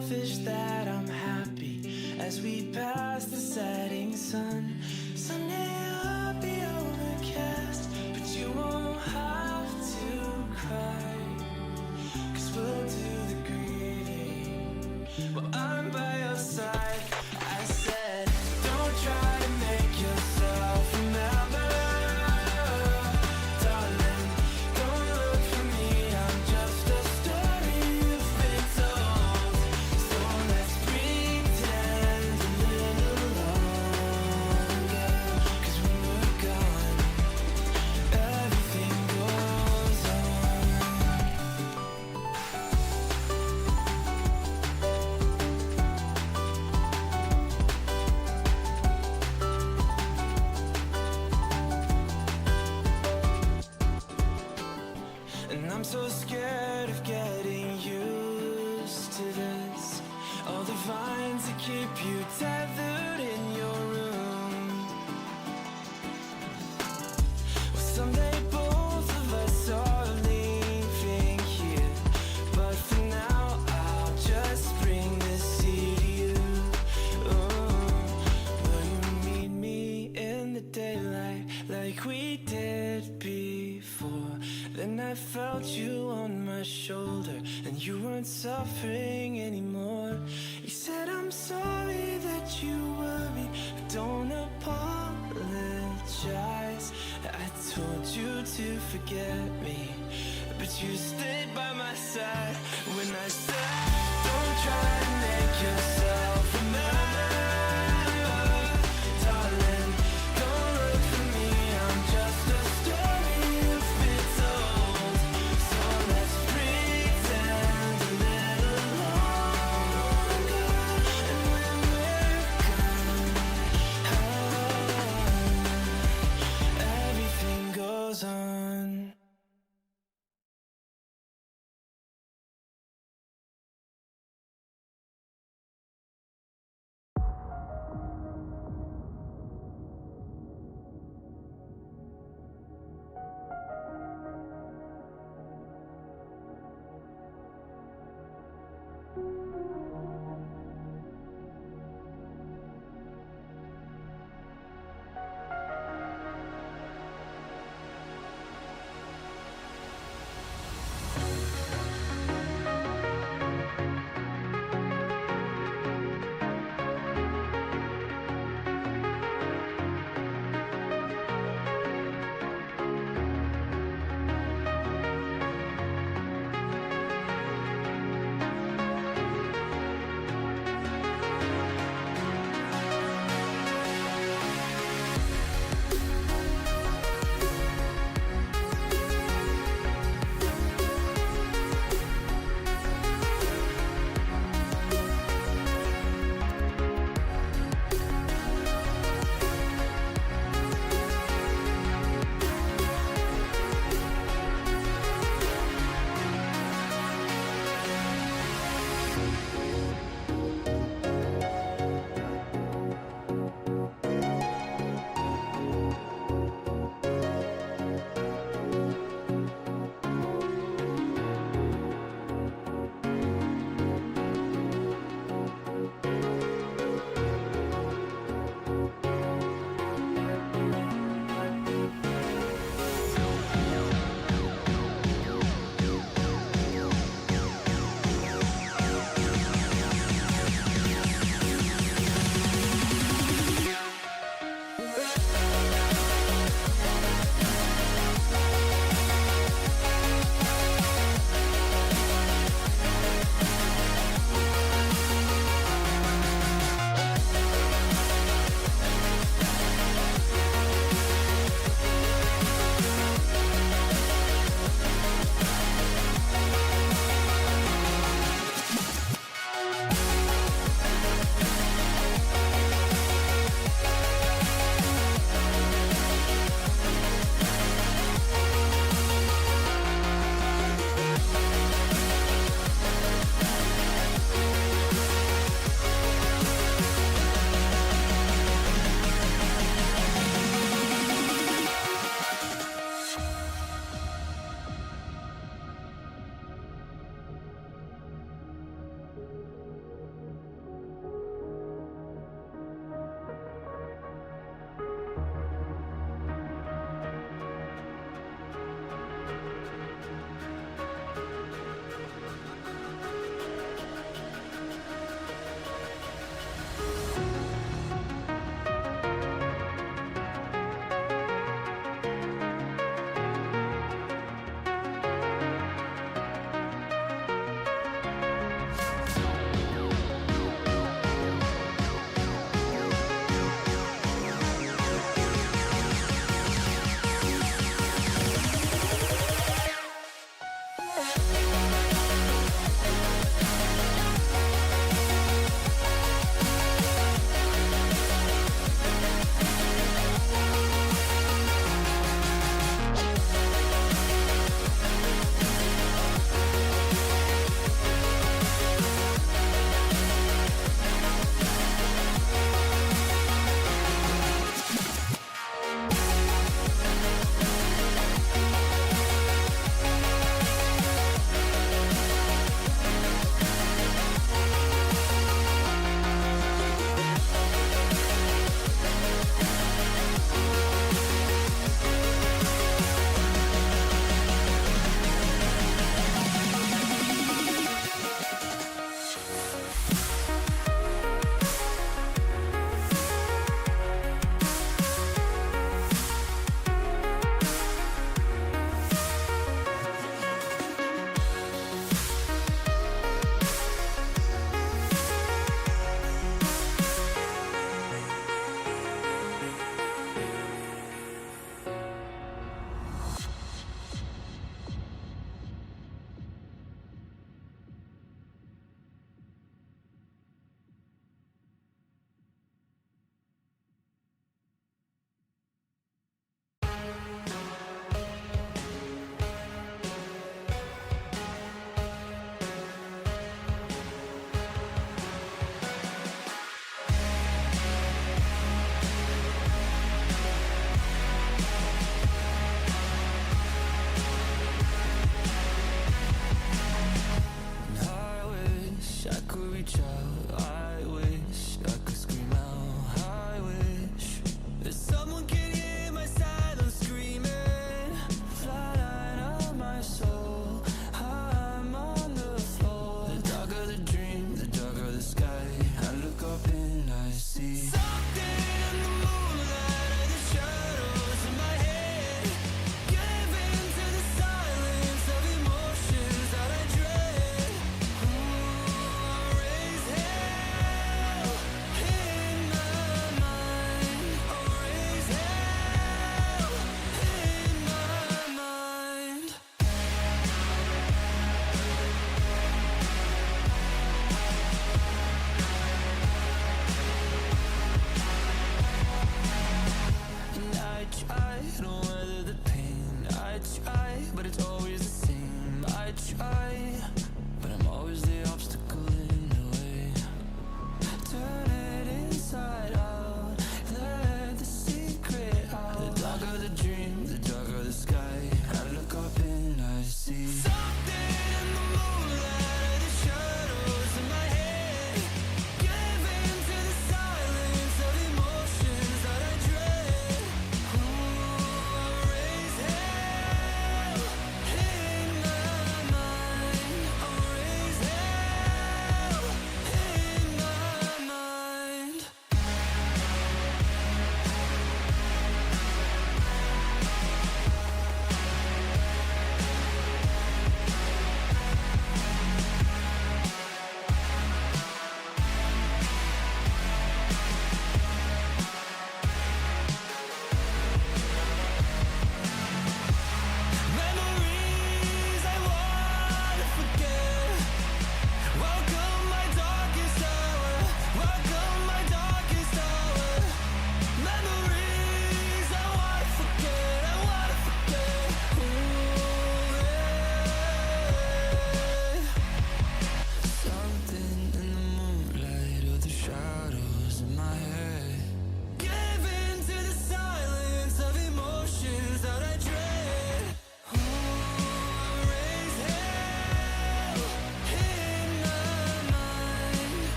selfish that I'm happy as we pass the setting sun. Someday I'll be overcast, but you won't have to cry, 'cause we'll do the greeting while I'm by your side. I said, don't try to make yourself remember, darling. Don't look for me, I'm just a story you've been told. So let's pretend a little longer, 'cause when we're gone, everything goes on. And I'm so scared of getting used to this. All the vines that keep you tethered in your room. Well, someday both of us are leaving here, but for now I'll just bring this seed to you. Will you meet me in the daylight like we did before? Then I felt you on my shoulder and you weren't suffering anymore. You said, I'm sorry that you worried, but don't apologize. I told you to forget me, but you stayed by my side when I said, don't try to make yourself remember, darling. Don't look for me, I'm just a story you've been told. So let's pretend a little longer, and when we're gone, everything goes on.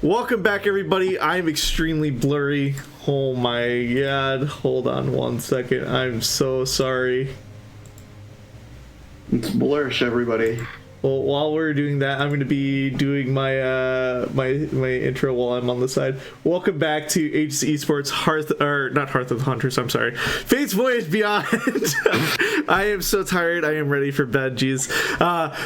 Welcome back, everybody. I'm extremely blurry. Oh my god. Hold on 1 second. I'm so sorry. It's blurish, everybody. Well, while we're doing that, I'm going to be doing my my intro while I'm on the side. Welcome back to Aegis Esports not Hearth of the Hunters, I'm sorry. Fate's Voyage Beyond. I am so tired. I am ready for bed, jeez.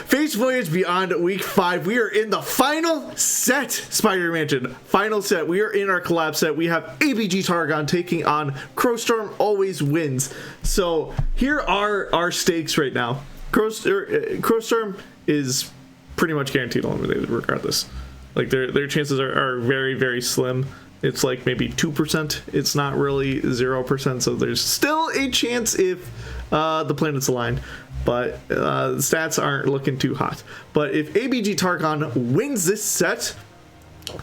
Fate's Voyage Beyond Week 5. We are in the final set, Spider Mansion. Final set. We are in our collab set. We have ABG Targon taking on Crowstorm Always Wins. So here are our stakes right now. Crowstorm is pretty much guaranteed eliminated regardless. Like their chances are very, very slim. It's like maybe 2%. It's not really 0%, so there's still a chance if the planets align. But the stats aren't looking too hot. But if ABG Targon wins this set,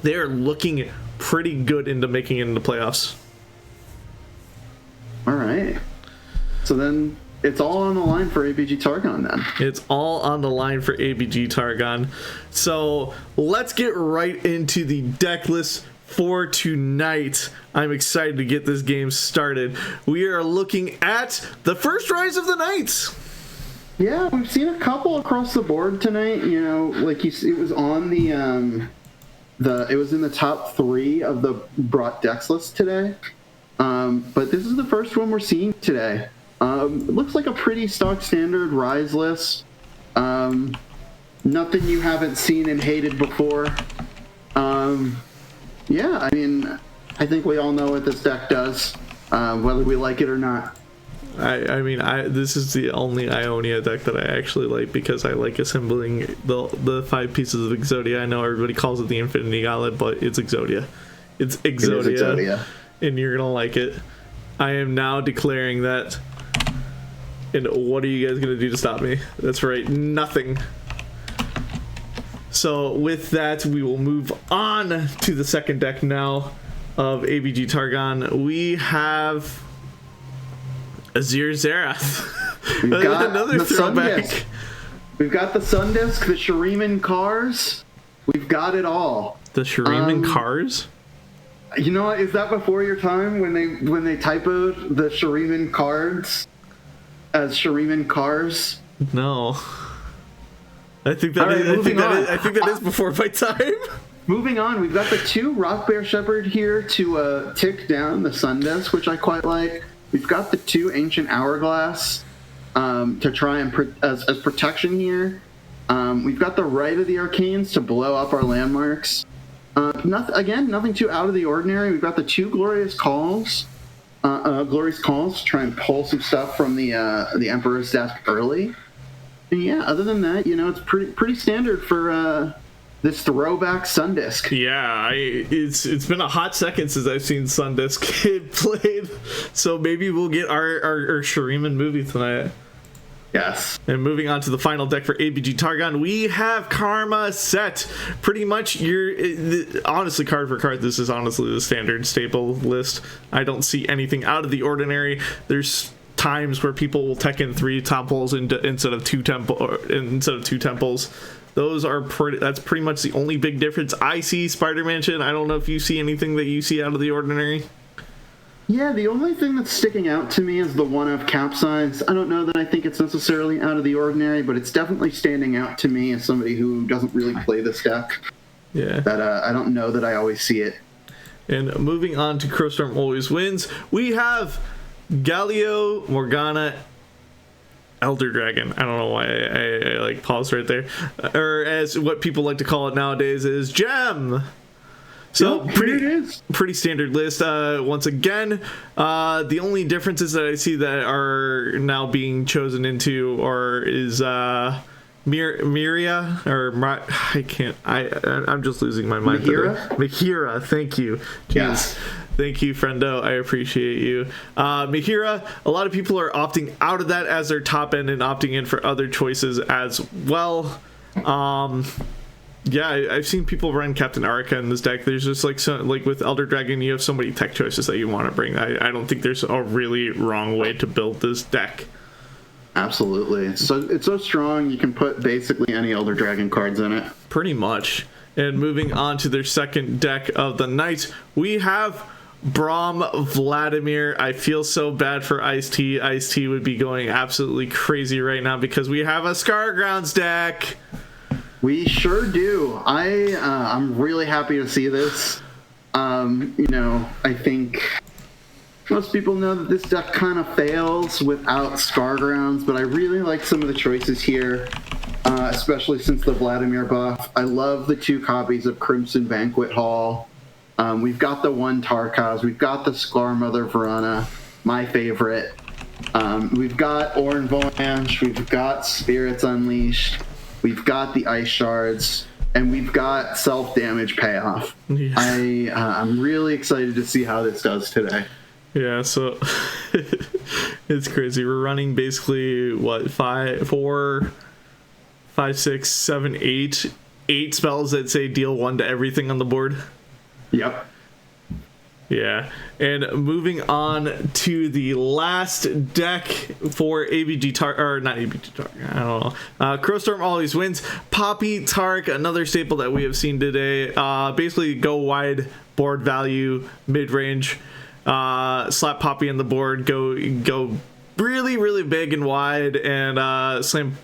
they're looking pretty good into making it into playoffs. All right. So then it's all on the line for ABG Targon then. It's all on the line for ABG Targon. So let's get right into the deck list for tonight. I'm excited to get this game started. We are looking at the first Rise of the Knights. Yeah, we've seen a couple across the board tonight. You know, like it was on the it was in the top 3 of the brought decks list today. But this is the first one we're seeing today. It looks like a pretty stock standard Rise list. Nothing you haven't seen and hated before. Yeah, I mean, I think we all know what this deck does, whether we like it or not. I mean, this is the only Ionia deck that I actually like because I like assembling the 5 pieces of Exodia. I know everybody calls it the Infinity Gauntlet, but it's Exodia. It's Exodia, It is Exodia. And you're gonna like it. I am now declaring that. And what are you guys gonna do to stop me? That's right, nothing. So with that, we will move on to the second deck now of ABG Targon. We have Azir Zerath. We've got Another the Sun throwback. Disc. We've got the Sun Disc, the Shuriman Cars. We've got it all. The Shuriman Cars? You know what? Is that before your time when they typoed the Shuriman Cards as Shuriman Cars? No. I think that, All right, I think that is before my time. Moving on, we've got the 2 Rock Bear Shepherd here to tick down the Sun Disc, which I quite like. We've got the 2 Ancient Hourglass to try and as protection here. We've got the Rite of the Arcanes to blow up our landmarks. Nothing too out of the ordinary. We've got the 2 Glorious Calls. Glorious Calls to try and pull some stuff from the Emperor's desk early. And yeah, other than that, you know, it's pretty standard for this throwback Sun Disc. Yeah, it's been a hot second since I've seen Sun Disc played, so maybe we'll get our Shuriman movie tonight. Yes. And moving on to the final deck for ABG Targon, we have Karma Set. Pretty much, honestly, card for card, this is honestly the standard staple list. I don't see anything out of the ordinary. There's times where people will tech in 3 temples instead of 2 temples. Those are that's pretty much the only big difference I see. Spider Mansion, I don't know if you see anything that you see out of the ordinary. Yeah, the only thing that's sticking out to me is the 1-of Capsize. I don't know that I think it's necessarily out of the ordinary, but it's definitely standing out to me as somebody who doesn't really play this deck. Yeah. That I don't know that I always see it. And moving on to Crowstorm Always Wins, we have Galio, Morgana, Elder Dragon. I don't know why I like paused right there. Or as what people like to call it nowadays is Gem. So pretty standard list. Once again, the only differences that I see that are now being chosen into is Miria I'm just losing my mind. Mihira, thank you. Jeez. Yes. Thank you, friendo. I appreciate you. Mihira, a lot of people are opting out of that as their top end and opting in for other choices as well. Yeah, I've seen people run Captain Arca in this deck. There's just like with Elder Dragon, you have so many tech choices that you want to bring. I don't think there's a really wrong way to build this deck. Absolutely. It's so strong you can put basically any Elder Dragon cards in it. Pretty much. And moving on to their second deck of the night, we have Braum Vladimir. I feel so bad for Ice-T. Ice-T would be going absolutely crazy right now because we have a Scargrounds deck. We sure do. I'm really happy to see this. I think most people know that this deck kind of fails without Scargrounds, but I really like some of the choices here, especially since the Vladimir buff. I love the 2 copies of Crimson Banquet Hall. We've got the 1 Tarkaz. We've got the Sklar Mother Verana, my favorite. We've got Oran Volanche. We've got Spirits Unleashed. We've got the Ice Shards. And we've got self-damage payoff. Yeah. I'm really excited to see how this does today. Yeah, so it's crazy. We're running basically, what, 5, 4, 5, 6, 7, 8 spells that say deal 1 to everything on the board. Yep. Yeah, and moving on to the last deck for ABG Tark, or not ABG Tark, I don't know. Crowstorm always wins. Poppy Tark, another staple that we have seen today. Basically, go wide, board value, mid range. Slap Poppy on the board, go really, really big and wide, and slam